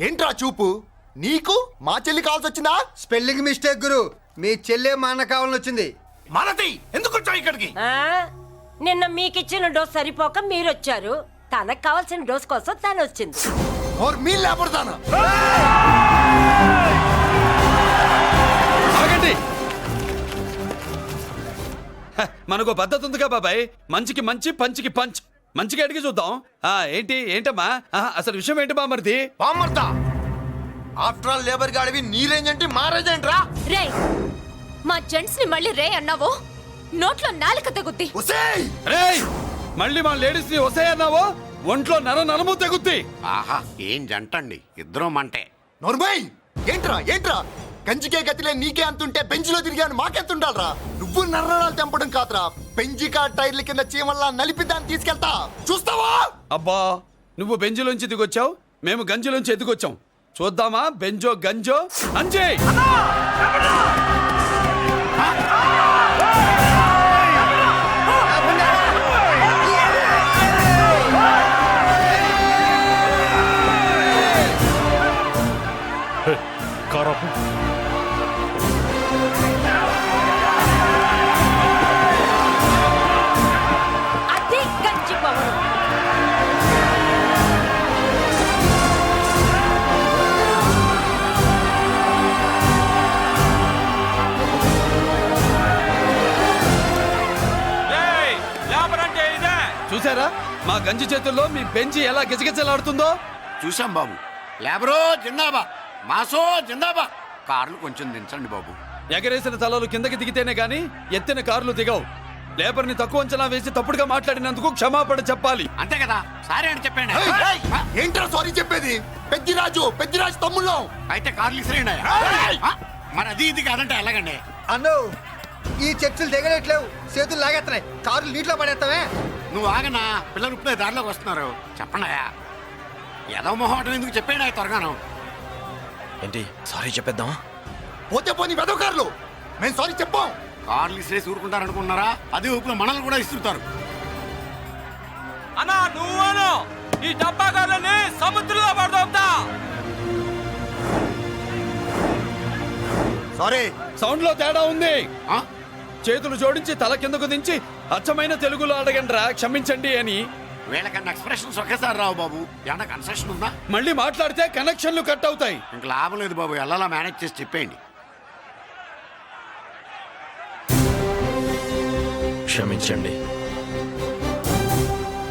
ఏంట్రా చూపు? నీకు మా చెల్లి కావాల్సి వచ్చిందా? స్పెల్లింగ్ మిస్టేక్ గురు. మీ చెల్లె మా అన్న కావాలని వచ్చింది. మనది ఎందుకు వచ్చావు ఇక్కడికి? నిన్న మీకిచ్చిన డోస్ సరిపోక మీరొచ్చారు. తనకు కావాల్సిన డోస్ కోసం తను వచ్చింది. ఆగండి. హ, మనకు పద్ధతి ఉందిగా బాబాయ్. మంచికి మంచి, పంచికి పంచ్. మంచిగా అడిగి చూద్దాం. ఏంటమ్మా అసలు విషయం ఏంటి బామర్ది? ఆఫ్టర్ ఆల్ లేబర్ గాడివి నీ రేంజ్ అంటే మా రేంజ్ ఏంట్రా? రే మా జెంట్స్ ని మళ్ళీ రే అన్నావో నోట్లో నాలుక తెగుద్ది. రేయ్, మళ్ళీ మా లేడీస్ ని వస్తాయన్నావో ఒంట్లో నరము తెగుద్ది. ఆహా, ఏం జంటండి, ఇద్దరం మంటే. నోర్మై, ఏంట్రా కంచికే గతిలే నీకే అంతుంటే బెంచ్లో తిరిగాను మాకెంతుండాలరా? నువ్వు నర్రాలు తెంపడం కాదురా, పెంచికా టైర్ల కింద చీమల్లా నలిపి దాన్ని తీసుకెళ్తా చూస్తావా? అబ్బా, నువ్వు బెంజులోంచి దిగొచ్చావు, మేము గంజిలోంచి ఎదిగొచ్చాం. చూద్దామా బెంజో గంజో అంజే. కారాపు అది గంజి పవరు. చూసారా మా గంజి చేతుల్లో మీ బెంచి ఎలా గిజగిజలాడుతుందో? చూసాం బాబు. లేబరో జిందాబా, మాసో జిందాబా. కార్లు కొంచెం దించండి బాబు. ఎగరేసిన తలలు కిందకి దిగితేనే గాని ఎత్తిన కార్లు దిగవు. లేబర్ ని తక్కువ అంచనా వేసి తప్పుడుగా మాట్లాడినందుకు క్షమాపణ చెప్పాలి. అంతే కదా, సారీ అని చెప్పండి. ఏంట్రా సారీ చెప్పేది? పెద్దిరాజు తమ్ముళ్ళం. అయితే కార్లు ఇసిరేయండి. మరి అది ఇది కాదంటే ఎలాగండి? అన్నో ఈ చర్చలు దిగలేట్లేవు, చేతులు లాగేస్తున్నాయి, కారులు నీటిలో పడేస్తావే. నువ్వు ఆగనా, పిల్లలు ఇప్పుడే దారిలోకి వస్తున్నారు. చెప్పండి ఏదో మొహం ఎందుకు చెప్పేయండి త్వరగాను. ఏంటి సారీ చెప్పేద్దాం? పోతే పోనీ వెదవ కార్లు, మేము సారీ చెప్పాం. కార్లు ఇసిరేసి ఊరుకుంటారనుకున్నారా? అదే ఊపిలో మనల్ని కూడా ఇస్తుంటారు. అన్నా నువ్వు ఈ డబ్బా గాలని సముద్రంలో పడదోపుతా. సారీ, సౌండ్ లో తేడా ఉంది. చేతులు జోడించి తల కిందకు దించి అచ్చమైన తెలుగులో అడగండ్రా క్షమించండి అని. వీళ్ళకన్నా ఎక్స్ప్రెషన్స్ ఒకేసారి రావు బాబు. ఏమన్నా కన్సెషన్ ఉందా? మళ్ళీ మాట్లాడితే కనెక్షన్లు కట్ అవుతాయి. ఇంక లాభం లేదు బాబు, ఎలా మేనేజ్ చేసి చెప్పేయండి. క్షమించండి.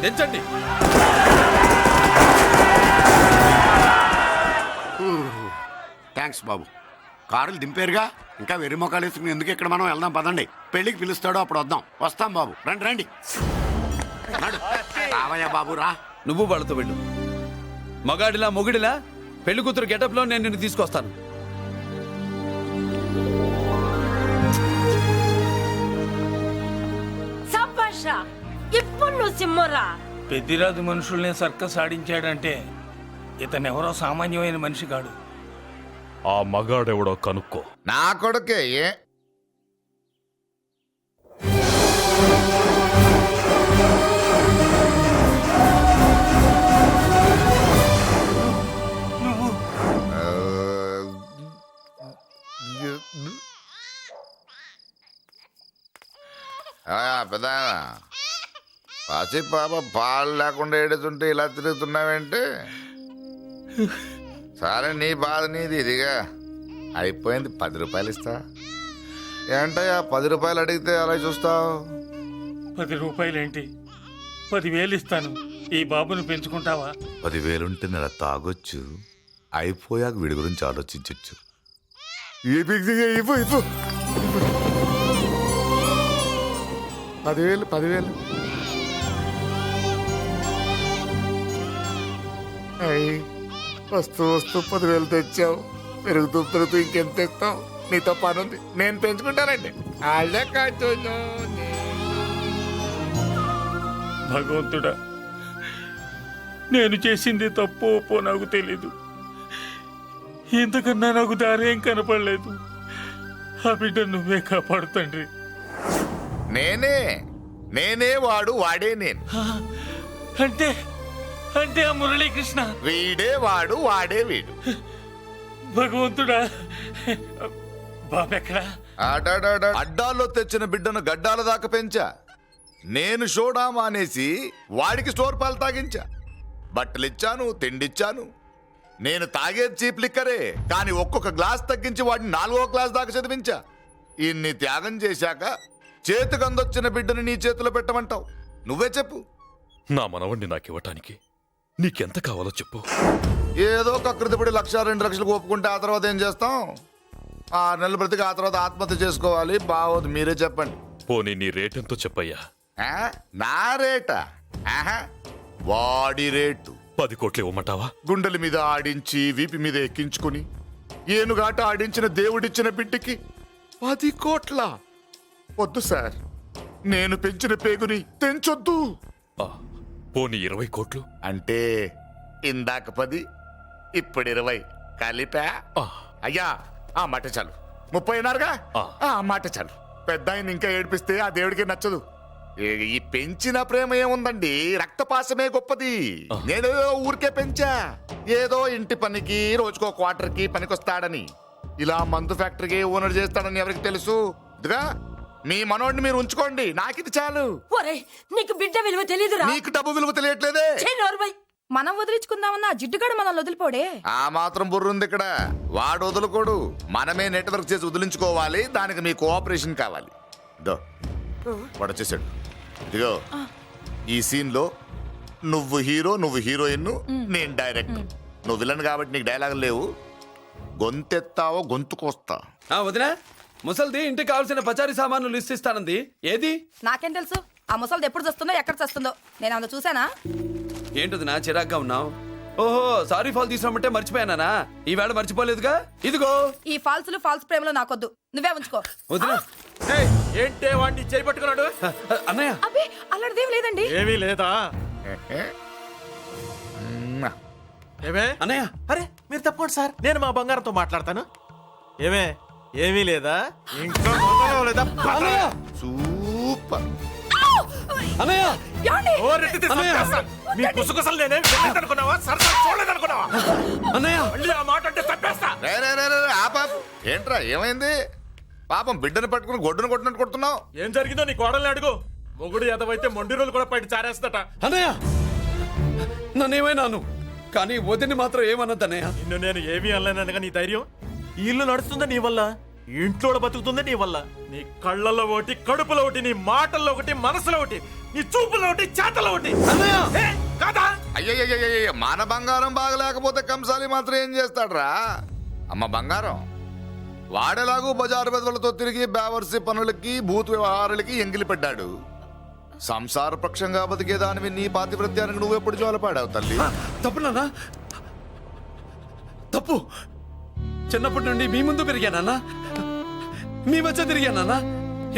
దించండి. థ్యాంక్స్ బాబు. కారులు దింపారుగా, ఇంకా వెర్రి మొక్కలు వేసుకుని ఎందుకు ఇక్కడ మనం వెళ్దాం పదండి. పెళ్లికి పిలుస్తాడో అప్పుడు వద్దాం. వస్తాం బాబు, రండి రండి. రావయ్యా బాబు రా. నువ్వు వాళ్ళతో వెళ్ళు. మగాడిలా మొగుడిలా పెళ్లి కూతురు గెటప్ లో నేను నిన్ను తీసుకొస్తాను. సంభాష, ఇప్పుడు నువ్వు సింహరా. పెద్దిరాజు మనుషుల్ని సర్కస్ ఆడించాడంటే ఇతనెవరో సామాన్యమైన మనిషి కాడు. ఆ మగాడెవడో కనుక్కో. నా కొడుకే పెద్ద పసి పాప పాలు లేకుండా ఏడుతుంటే ఇలా తిరుగుతున్నావేంటి? సరే నీ బాధ నీది, ఇదిగా అయిపోయింది. 10 రూపాయలు ఇస్తా. ఏంటయ్యా 10 రూపాయలు అడిగితే అలా చూస్తావు? 10 రూపాయలేంటి, 10,000 ఇస్తాను. ఈ బాబుని పెంచుకుంటావా? 10,000 ఉంటే నెల తాగొచ్చు, అయిపోయాక వీడి గురించి ఆలోచించచ్చు. 10,000 వస్తూ 10,000 తెచ్చావు. పెరుగుతూ ఇంకెంత తెస్తావు? నీతో పని ఉంది, నేను పెంచుకుంటానండి. వాళ్ళే కాదు. భగవంతుడా, నేను చేసింది తప్పు ఒప్పో నాకు తెలీదు. ఇంతకన్నా నాకు దారేం కనపడలేదు. ఆ బిడ్డ నువ్వే కాపాడు తండ్రి. నేనే వాడు, వాడే నేను. అంటే అంటే ఆ మురళీకృష్ణ వీడే వాడు, వాడే వీడు. భగవంతుడా, బాబెక్కడా? అడ్డాల్లో తెచ్చిన బిడ్డను గడ్డాల దాకా పెంచా. నేను షోడా మానేసి వాడికి స్టోర్ పాలు తాగించా, బట్టలిచ్చాను, తిండిచ్చాను. నేను తాగేది చీప్ లిక్కరే, కానీ ఒక్కొక్క గ్లాస్ తగ్గించి వాడిని 4వ క్లాస్ దాకా చదివించా. ఇన్ని త్యాగం చేశాక చేతికి అందొచ్చిన బిడ్డని నీ చేతిలో పెట్టమంటావు? నువ్వే చెప్పు. నా మనవణ్ణి నాకివ్వటానికి నీకెంత కావాలో చెప్పు. ఏదో కకృతిపడి 1,00,000 2 లక్షలకు ఒప్పుకుంటే ఆ తర్వాత ఏం చేస్తాం? 6 నెలలు బ్రతికి ఆ తర్వాత ఆత్మహత్య చేసుకోవాలి. బావోదు, మీరే చెప్పండి. పోనీ నీ రేటెంతో చెప్పయ్యా. నా రేటా? వాడి రేటు 10 కోట్లు ఇవ్వమంటావా? గుండెల మీద ఆడించి వీపి మీద ఎక్కించుకుని ఏనుగాట ఆడించిన దేవుడిచ్చిన బిడ్డకి 10 కోట్ల? వద్దు సార్, నేను పెంచిన పేగుని తెంచొద్దు. పోనీ 20 కోట్లు? అంటే ఇందాక 10, ఇప్పుడు 20 కలిపా? అయ్యా, ఆ మాట చాలు. 30 అన్నారుగా, ఆ మాట చాలు. పెద్ద ఆయన ఇంకా ఏడిపిస్తే ఆ దేవుడికి నచ్చదు. ఈ పెంచిన ప్రేమ ఏముందండి, రక్తపాసమే గొప్పది. నేనేదో ఊరికే పెంచా, ఏదో ఇంటి పనికి రోజుకో క్వార్టర్కి పనికొస్తాడని. ఇలా మందు ఫ్యాక్టరీకి ఓనర్ చేస్తాడని ఎవరికి తెలుసు? ఇదిగా మీ మనోడిని మీరు ఉంచుకోండి, నాకిది చాలు. నీకు బిడ్డ విలువ తెలియదురా? నీకు డబ్బు విలువ తెలియట్లేదే. మనం వదిలించుకుందామన్నా జిడ్డుగాడు మనం వదిలిపోడే. ఆ మాత్రం బుర్రుంది ఇక్కడ. వాడు వదులుకోడు, మనమే నెట్వర్క్ చేసి వదిలించుకోవాలి. దానికి మీ కోఆపరేషన్ కావాలి. వాడు వచ్చేసాడు. ఇదిగో, ఈ సీన్ లో నువ్వు హీరో, నువ్వు హీరోయిన్, నేను డైరెక్టర్. నువ్వు విలన్ కాబట్టి నీకు డైలాగులు లేవు. గొంతెత్తావో గొంతుకొస్తా. వదినా, ముసల్ది ఇంటికి కావాల్సిన పచారీ సామాన్లు లిస్ట్ ఇస్తానంది. ఏది? నాకేం తెలుసు? ఆ ముసలిది ఎప్పుడు చస్తుందో ఎక్కడ చస్తుందో నేను అంత చూసానా? ఏంటది నా చిరాగ్గా ఉన్నావు? ఓహో, సారీ ఫాల్ తీసుకురమ్మంటే మర్చిపోయానా? ఈవేళ మర్చిపోలేదుగా. ఇదిగో, ఈ ఫాల్సులు ఫాల్స్ ప్రేమలో నాకొద్దు, నువ్వే ఉంచుకో. వదినా. ఏంటే వాడిని చేయి పట్టుకున్నాడు? అన్నయ్య, అబ్బే అలాంటిదేం లేదండి. ఏమీ లేదా? ఏమే అన్నయ్య, అరే మీరు తప్పకుండా సార్, నేను మా బంగారంతో మాట్లాడతాను. ఏమే ఏమీ లేదా? ఇంట్లో లేదా? సూపర్ అన్నయ్య, మీ కుసకుసలు నేనే అనుకున్నావా? సరదా చూడలేదనుకున్నావా? అన్నయ్య, మళ్ళీ ఆ మాట అంటే తప్పేస్తా. ఏంట్రా, ఏమైంది? పాపం బిడ్డను పట్టుకుని గొడ్డును కొట్టినట్టు కొడుతున్నావు. ఏం జరిగిందో నీ కోడల్ని అడుగు. మొగుడు ఎదవైతే మొండి రోజులు కూడా బయట చారేస్తట. అన్నయ్య, నన్నేమైనాను కానీ వదిని మాత్రం ఏమన్నదన్నయ్య? నిన్ను నేను ఏమీ అనలేనగా నీ ధైర్యం. ఈ ఇల్లు నడుస్తుందా నీ వల్ల, ఇంట్లో బతుకుతుందా నీ వల్ల. నీ కళ్ళల్లో ఒకటి, కడుపులో ఒకటి, నీ మాటల్లో ఒకటి, మనసులో ఒకటి, నీ చూపులో ఒకటి, చేతల్లో ఒకటి. కాదా? అయ్యయ్యయ్యయ్య, మన బంగారం బాగలేకపోతే కంసాలి మాత్రం ఏం చేస్తాడ్రా? అమ్మ బంగారం వాడేలాగూ బజారు బెదవులతో తిరిగి బేవర్సి పనులకి, భూత్ వ్యవహారాలకి ఎంగిలి పెట్టాడు. సంసార పక్షంగా బతికేదానివి నీ పాతివృత్యానికి నువ్వెప్పుడు జోలపాడావు తల్లి? తప్పు నాన్న, తప్పు. చిన్నప్పటి నుండి మీ ముందు పెరిగానన్నా, మీ మధ్య తిరిగానన్నా.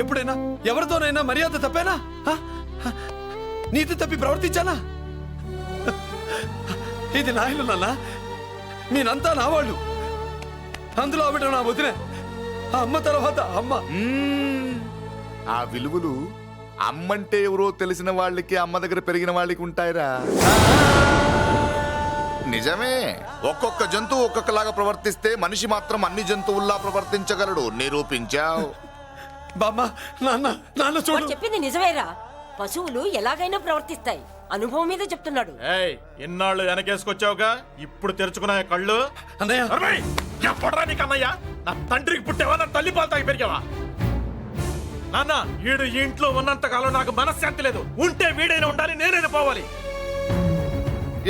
ఎప్పుడైనా ఎవరితోనైనా మర్యాద తప్పేనా? నీతి తప్పి ప్రవర్తించానా? ఇది నా ఇల్లు నాన్న, మీరంతా నా వాళ్ళు. అందులో ఆవిడ నా వదిలే, ఆ అమ్మ తర్వాత అమ్మ. ఆ విలువలు అమ్మంటే ఎవరో తెలిసిన వాళ్ళకి, అమ్మ దగ్గర పెరిగిన వాళ్ళకి ఉంటాయిరా. నిజమే, ఒక్కొక్క జంతువు ఒక్కొక్కలాగా ప్రవర్తిస్తే మనిషి మాత్రం అన్ని జంతువుల్లా ప్రవర్తించగలడు. నిరూపించావు. బామ్మ, నాన్న, నాన్న చూడు. చెప్పింది నిజమేరా. పశువులు ఎలాగైనా ప్రవర్తిస్తాయి. అనుభవం మీద చెప్తున్నాడు. ఎన్నాళ్ళు వెనకేసుకొచ్చావుగా, ఇప్పుడు తెరుచుకున్నా కళ్ళు. అన్నయ్య, ఎప్పుడరా నీకు అన్నయ్య? నా తండ్రికి పుట్టావా? నా తల్లి పాలు తాగి పెరిగావా? నాన్న, వీడు ఈ ఇంట్లో ఉన్నంత కాలం నాకు మనశ్శాంతి లేదు. ఉంటే వీడైనా ఉండాలి, నేనైనా పోవాలి.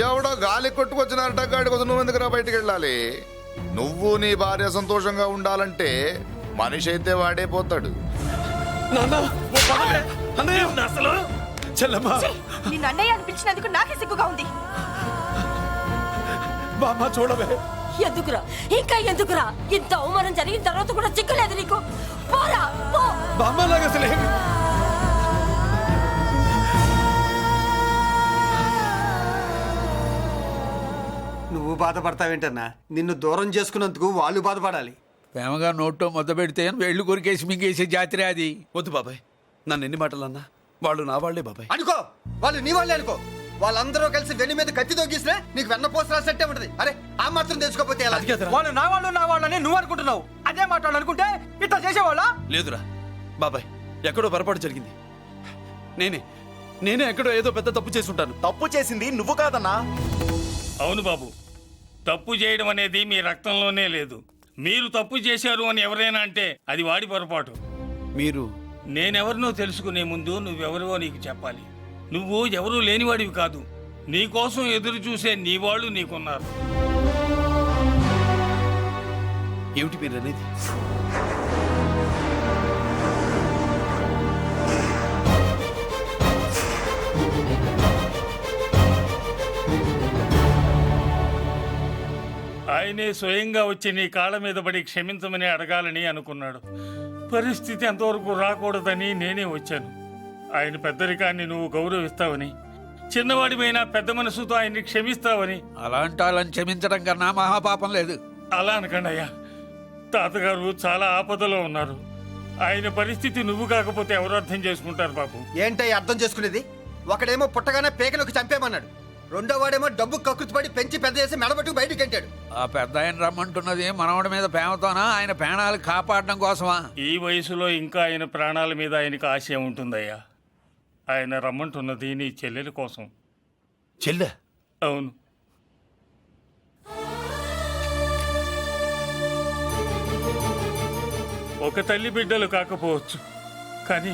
ఎవడో గాలి కొట్టుకొచ్చినారట, గాడి కోసం నువ్వు ఎందుకురా బయటికి వెళ్ళాలి? నువ్వు నీ భార్య సంతోషంగా ఉండాలంటే మనిషి అయితే వాడే పోతాడు. అసలు చెల్లమ్మా, నిన్ను అన్నయ్య అనిపించినందుకు నాకే సిగ్గుగా ఉంది. బామ్మ చూడవే. ఎందుకురా, ఇంకా ఎందుకురా? ఇంత అవమానం జరిగిన తర్వాత కూడా చిక్కులేదు నీకు? పోరా, పో. బామ్మలాగా అసలే నువ్వు బాధపడతావేంటన్నా? నిన్ను దూరం చేసుకున్నందుకు వాళ్ళు బాధపడాలి. ప్రేమగా నోట్లో మొద్ద పెడితే వేళ్ళు కొరికేసి మింగేసే జాతర అది. వద్దు బాబాయ్, నన్ను ఎన్ని మాటలు అన్నా వాళ్ళు నా వాళ్లే బాబాయ్. అనుకో, వాళ్ళు నీ వాళ్ళే అనుకో. వాళ్ళందరూ కలిసి వెన్ను మీద కత్తితో గీసినా నీకు వెన్న పోసి రాసినట్టే ఉంటది. అరే, ఆ మాత్రం తెలుసుకోకపోతే ఎలా? వాళ్ళు నా వాళ్ళని నువ్వు అనుకుంటున్నావు. అదే మాట్లాడాలనుకుంటే ఇట్లా చేసేవాళ్ళ? లేదురా బాబాయ్, ఎక్కడో పొరపాటు జరిగింది. నేనే ఎక్కడో ఏదో పెద్ద తప్పు చేసి ఉంటాను. తప్పు చేసింది నువ్వు కాదన్నా. అవును బాబు, తప్పు చేయడం అనేది మీ రక్తంలోనే లేదు. మీరు తప్పు చేశారు అని ఎవరైనా అంటే అది వాడి పొరపాటు. మీరు నేనెవరినో తెలుసుకునే ముందు నువ్వెవరివో నీకు చెప్పాలి. నువ్వు ఎవరూ లేనివాడివి కాదు. నీ కోసం ఎదురు చూసే నీ వాళ్ళు నీకున్నారు. ఏమిటి మీరు అనేది? ఆయనే స్వయంగా వచ్చి నీ కాళ్ళ మీద పడి క్షమించమని అడగాలని అనుకున్నాడు. పరిస్థితి అంతవరకు రాకూడదని నేనే వచ్చాను. ఆయన పెద్దరికాన్ని నువ్వు గౌరవిస్తావని, చిన్నవాడిపైన పెద్ద మనసుతో ఆయన్ని క్షమిస్తావని. అలాంటి వాళ్ళని క్షమించడం కన్నా మహాపాపం లేదు. అలా అనకండి అయ్యా. తాతగారు చాలా ఆపదలో ఉన్నారు. ఆయన పరిస్థితి నువ్వు కాకపోతే ఎవరు అర్థం చేసుకుంటారు బాబు? ఏంటయ్య అర్థం చేసుకునేది? ఒకడేమో పుట్టగానే పేకలోకి చంపేమన్నాడు, రెండో వాడేమో డబ్బు కక్కుతుపడి పెంచి పెద్ద చేసి మెడబట్టు బయటికి అంటాడు. ఆ పెద్ద ఆయన రమ్మంటున్నది మనవడి మీద ప్రేమతోనా, ఆయన ప్రాణాలు కాపాడడం కోసమా? ఈ వయసులో ఇంకా ఆయన ప్రాణాల మీద ఆయనకు ఆశ ఉంటుందయ్యా. ఆయన రమ్మంటున్నది నీ చెల్లెల కోసం. చెల్లె? అవును. ఒక తల్లి బిడ్డలు కాకపోవచ్చు, కానీ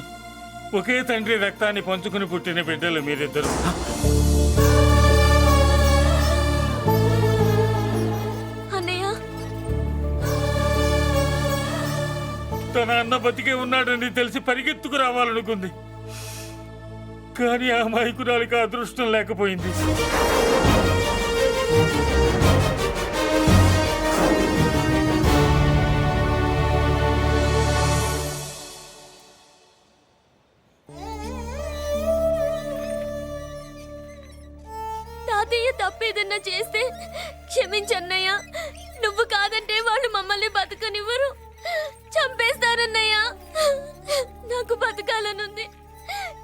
ఒకే తండ్రి రక్తాన్ని పంచుకుని పుట్టిన బిడ్డలు మీరిద్దరు. తన అన్న బతికే ఉన్నాడని తెలిసి పరిగెత్తుకు రావాలనుకుంది, కానీ ఆ మైకురాలికి అదృష్టం లేకపోయింది. తాతయ్య తప్పేదన్నా చేస్తే క్షమించన్నయ్య. నువ్వు కాదంటే వాళ్ళు మమ్మల్ని బతకనివ్వరు, చంపేస్తారన్నయ్య. నాకు బతకాలనుంది,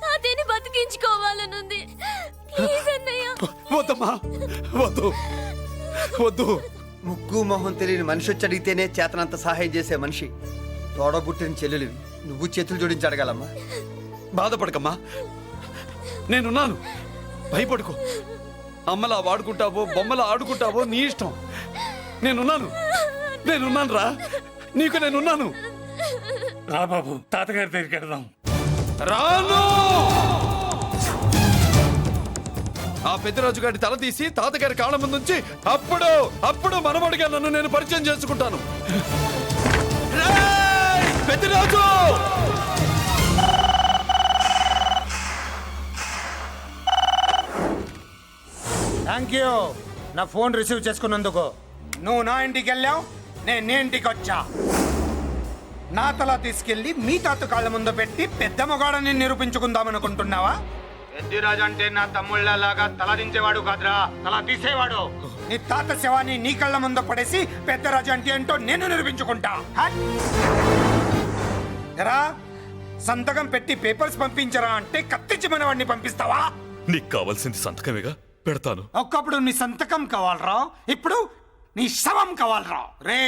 తాతయ్యని బతికించుకోవాలనుంది. ప్లీజ్ అన్నయ్య. వద్దమ్మా, వద్దు వద్దు. ముగ్గు మొహం తెలియని మనిషి వచ్చి అడిగితేనే చేతనంత సహాయం చేసే మనిషి. తోడబుట్టిన చెల్లెలు నువ్వు చేతులు జోడించి అడగాలమ్మా. బాధపడకమ్మా, నేనున్నాను. భయపడుకో. అమ్మలా వాడుకుంటావో బొమ్మలా ఆడుకుంటావో నీ ఇష్టం. నేనున్నాను రా, నీకు నేనున్నాను. రా బాబు, తాతగారి దగ్గరికి వెళ్దాం. రాను. ఆ పెద్దరాజు గారి తల తీసి తాతగారి కాళ్ళ ముందుంచి అప్పుడు మనవడిగా నన్ను నేను పరిచయం చేసుకుంటాను. పెద్దరాజు! థ్యాంక్ యూ నా ఫోన్ రిసీవ్ చేసుకున్నందుకు. నువ్వు నా ఇంటికి వెళ్ళావు, నేను నీ ఇంటికి వచ్చా. నా తల తీసుకెళ్లి మీ తాత కాళ్ళ ముందు పెట్టి పెద్ద మొగాడని నిరూపించుకుందామనుకుంటున్నావా? పెద్దిరాజు అంటే నా తమ్ముళ్ళలాగా తల దించేవాడు కాదురా, తల తీసేవాడు. నీ తాత శవాన్ని నీ కళ్ళ ముందు పడేసి పెద్దరాజు అంటే ఏంటో నేను నిరూపించుకుంటా. ఎరా, సంతకం పెట్టి పేపర్స్ పంపించరా అంటే కత్తిచ్చి మనవాడిని పంపిస్తావా? నీకు కావాల్సింది సంతకమేగా, పెడతాను. ఒకప్పుడు నీ సంతకం కావాలరా, ఇప్పుడు నీ శవం కావాలరా. రే,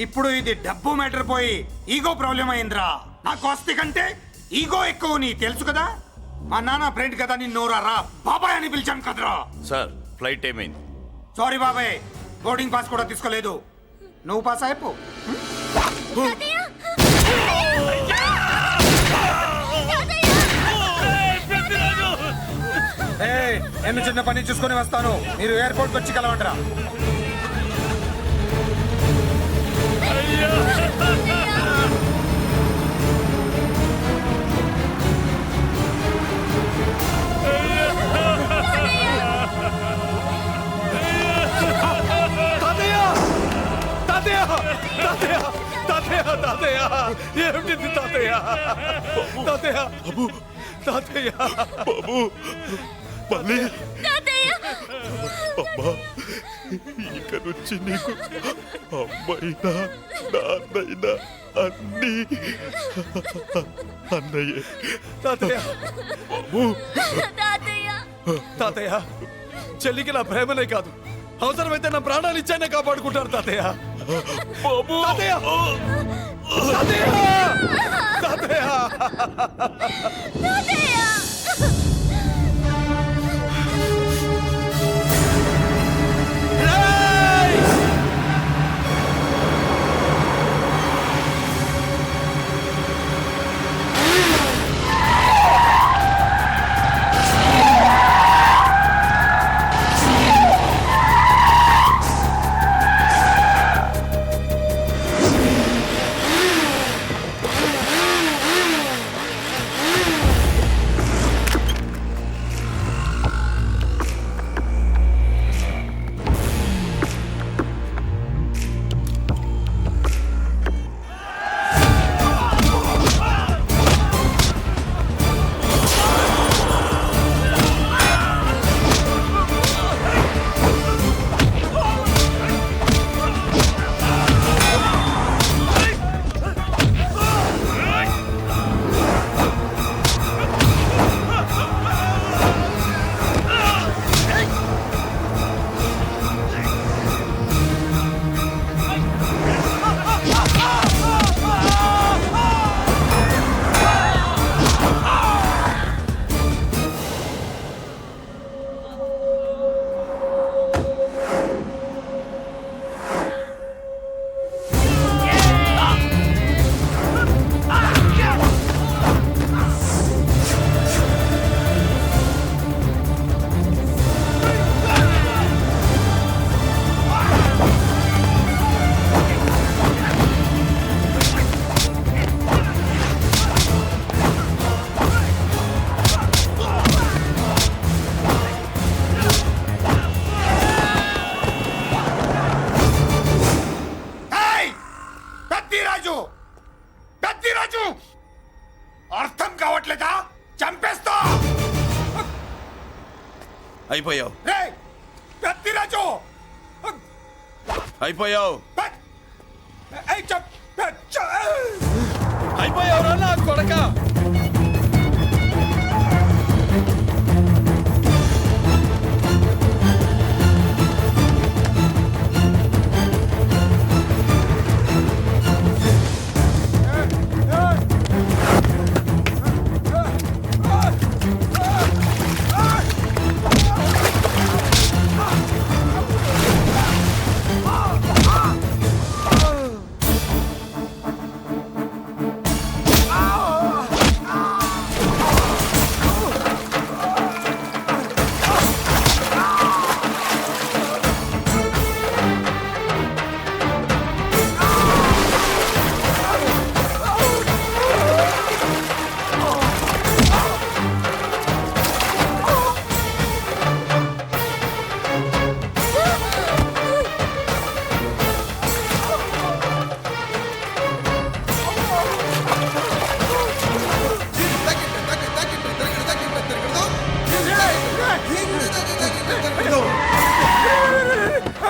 ఇప్పుడు ఇది డబ్బు మ్యాటర్ పోయి ఈగో ప్రాబ్లం అయిందిరా. నాకు ఆస్తి కంటే ఈగో ఎక్కువ, నీ తెలుసు కదా. మా నాన్న ఫ్రెండ్ కదా, నిన్ను రా బాబాయ్ అని పిలిచాను కదరా. సార్, ఫ్లైట్ ఏమైంది? సారీ బాబాయ్, బోర్డింగ్ పాస్ కూడా తీసుకోలేదు. నువ్వు పాస్ అయిపో. నేను చిన్న పని చూసుకొని వస్తాను, మీరు ఎయిర్పోర్ట్ వచ్చి కలవండిరా. ఏమిటి తాతయ్య? తాతయ్య తాతయ్య బాబు, మళ్ళీ అమ్మా, ఇక నుంచి నీకు అమ్మైనా నాన్నైనా అన్నీ అన్నయ్యే. తాతయ్య బాబు, తాతయ్య, చెల్లికి నా ప్రేమనే కాదు, అవసరమైతే నా ప్రాణాలు ఇచ్చానే కాపాడుకుంటారు తాతయ్య. బాబు, తాతయ్య, తాతయ్య, తాతయ్య. అయిపోయావు రేయ్ పెద్దిరాజు అయిపోయావు ఏయ్, చ- అయిపోయావురా నా కొడక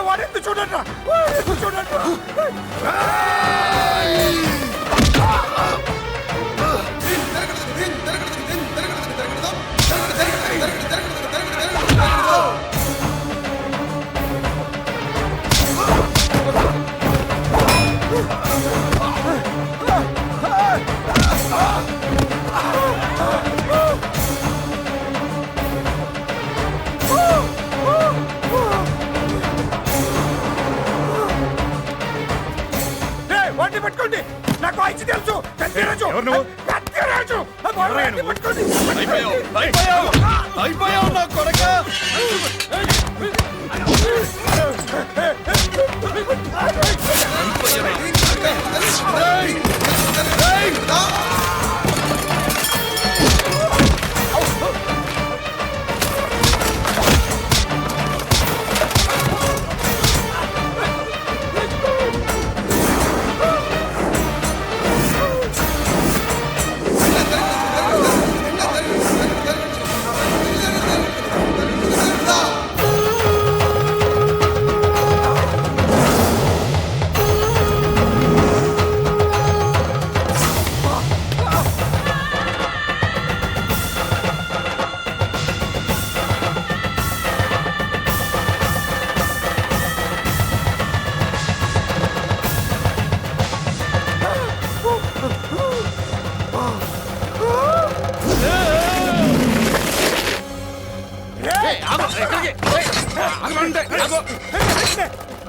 వాడెందుకు చూడండి చూడండి వాటిని పట్టుకోండి నాకు వాయిస్ తెలుసు పెద్దిరాజు పెద్దిరాజు పట్టుకోండి అయిపోయావు నా కొడక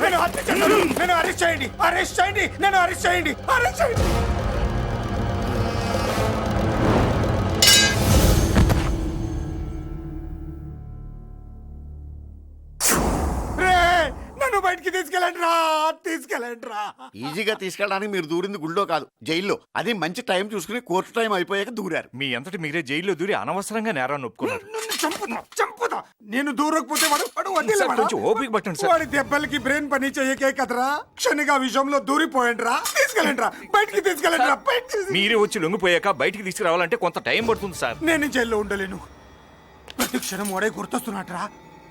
నేను అరెస్ట్ చేయండి అరెస్ట్ చేయండి నన్ను అరెస్ట్ చేయండి అరెస్ట్ చేయండి నన్ను బయటికి తీసుకెళ్ళండి రా తీసుకెళ్ళండి రా ఈజీగా తీసుకెళ్ళడానికి మీరు దూరింది గుళ్ళో కాదు జైల్లో. అది మంచి టైం చూసుకుని కోర్టు టైం అయిపోయాక దూరారు. మీ అంతటి మీరే జైల్లో దూరి అనవసరంగా నేరాన్ని ఒప్పుకున్నారు. చంపుతా నేను దూరకపోతే వాడు వదిలేవాడా? కొంచెం ఓపిక పట్టండి సార్. వాడి దెబ్బలకి బ్రెయిన్ పని చేయకే కదరా క్షణిగా విషయంలో దూరిపోయండి రా తీసుకెళ్ళండి రా బయటికి తీసుకెళ్ళండి రా మీరే వచ్చి లొంగిపోయాక బయటికి తీసుకురావాలంటే కొంత టైం పడుతుంది సార్. నేను జైల్లో ఉండలేను. ప్రతి క్షణం వాడే గుర్తొస్తున్నట్రా.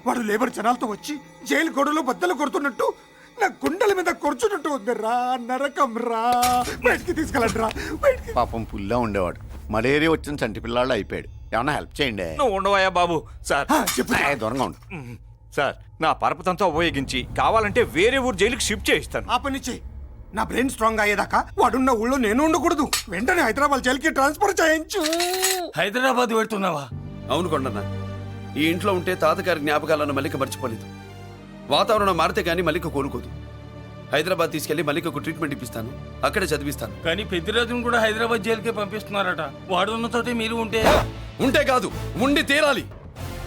వాడు లేబర్ జనాలతో వచ్చి జైలు గొడవలో బద్దలు కొడుతున్నట్టు నా గుండెల మీద కొడుచున్నట్టు ఉంది రా నరకం రా బయటికి తీసుకెళ్ళండి రా బయటికి. పాపం పుల్లా ఉండేవాడు. మలేరియా వచ్చిన చంటి పిల్లాళ్ళు అయిపోయాడు. ఏమన్నా హెల్ప్ చేయండి. నువ్వు ఉండవయ్యా బాబు. సార్ దూరంగా ఉండు సార్. నా పరపతంతో ఉపయోగించి కావాలంటే వేరే ఊరు జైలుకి షిఫ్ట్ చేయిస్తాను. ఆ పని చెయ్యి. నా బ్రెయిన్ స్ట్రాంగ్ అయ్యేదాకా వాడున్న ఊళ్ళో నేను ఉండకూడదు. వెంటనే హైదరాబాద్ జైలుకి ట్రాన్స్ఫర్ చేయించు. హైదరాబాద్ పెడుతున్నావా? అవును కొండన్న. ఈ ఇంట్లో ఉంటే తాతగారి జ్ఞాపకాలను మల్లిక మర్చిపోలేదు. వాతావరణం మారితే గానీ మల్లిక కోలుకోదు. హైదరాబాద్ తీసుకెళ్లి మల్లికకు ట్రీట్మెంట్ ఇప్పిస్తాను, అక్కడే చదివిస్తాను. కానీ పెద్దిరాజును కూడా హైదరాబాద్ జైలుకే పంపిస్తున్నారట. వాడు ఉన్న తోటే మీరు ఉంటే కాదు ఉండి తీరాలి.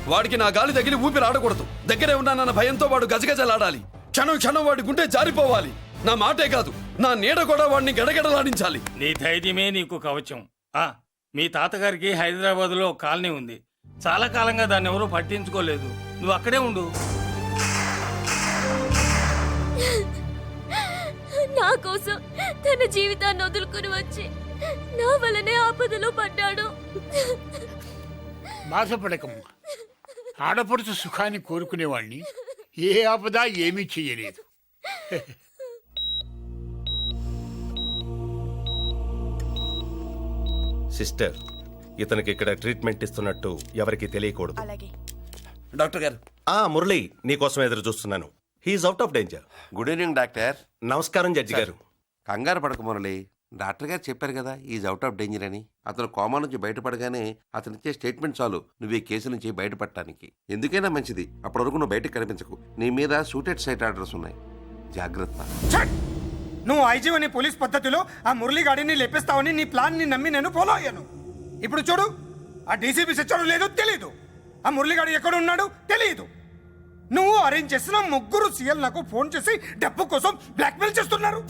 వాడికి నా గాలి తగిలి ఊపిరి ఆడకూడదు. దగ్గరే ఉన్నానన్న భయంతో వాడు గజగజలాడాలి. క్షణం క్షణం వాడి గుండె జారిపోవాలి. నా మాటే కాదు నా నీడ కూడా వాడిని గడగడలాడించాలి. నీ ధైర్యమే నీకు కవచం. మీ తాతగారికి హైదరాబాద్ లో కాలనీ ఉంది. చాలా కాలంగా దాన్ని ఎవరూ పట్టించుకోలేదు. నువ్వు అక్కడే ఉండు. నా కోసం తన జీవితాన్ని వదులుకుని వచ్చి నా వల్లనే ఆపదలో పడ్డాడు. బాధపడకమ్మా. ఆడపడుచు సుఖాన్ని కోరుకునేవాణ్ణి ఏ ఆపద ఏమీ చెయ్యలేదు. సిస్టర్, ఇతనికి ఇక్కడ ట్రీట్మెంట్ ఇస్తున్నట్టు ఎవరికి తెలియకూడదు. డాక్టర్ గారు. మురళి, నీకోసం ఎదురు చూస్తున్నాను. He's out of danger. Good evening doctor. నమస్కారం జడ్జి గారు. కంగారు పడక మురళి, డాక్టర్ గారు చెప్పారు కదా ఈజ్ అవుట్ ఆఫ్ డేంజర్ అని. అతను కోమా నుంచి బయటపడగానే అతను ఇచ్చే స్టేట్మెంట్ చాలు నువ్వు ఈ కేసు నుంచి బయటపడటానికి. ఎందుకైనా మంచిది, అప్పటి వరకు నువ్వు బయటకు కనిపించకు. నీ మీద సూటెడ్ సైట్ ఆర్డర్స్ ఉన్నాయి, జాగ్రత్త. నువ్వు ఐజీ అని పోలీస్ పద్ధతిలో ఆ మురళి గాడిని లేపిస్తావని నీ ప్లాన్ ని నమ్మి నేను ఫాలో అయ్యాను. ఇప్పుడు చూడు, ఆ డీసీపీ సచ్చాడు లేదో తెలియదు, ఆ మురళి గాడి ఎక్కడ ఉన్నాడు తెలియదు. నువ్వు అరేంజ్ చేసిన ముగ్గురు సీఎల్ నాకు ఫోన్ చేసి డబ్బు కోసం బ్లాక్మెయిల్ చేస్తున్నారు.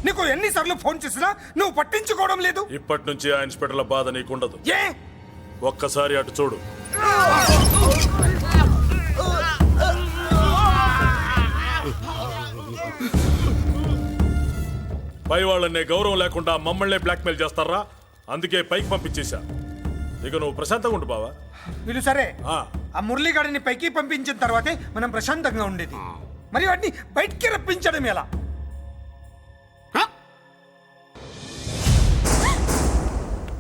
నీకు ఎన్నిసార్లు ఫోన్ చేసినా నువ్వు పట్టించుకోవడం లేదు. ఇప్పటి నుంచి ఆ ఇన్స్పెక్టర్ల బాధ నీకుండదు. ఏ ఒక్కసారి అటు చూడు. పై వాళ్ళనే గౌరవం లేకుండా మమ్మల్నే బ్లాక్మెయిల్ చేస్తారా? అందుకే పైకి పంపించేశా. ఇక నువ్వు ప్రశాంతంగా ఉండు బావా. వీళ్ళు సరే, ఆ మురళి గాడిని పైకి పంపించిన తర్వాతే మనం ప్రశాంతంగా ఉండేది. మరి వాటిని బయటికి రప్పించడం ఎలా?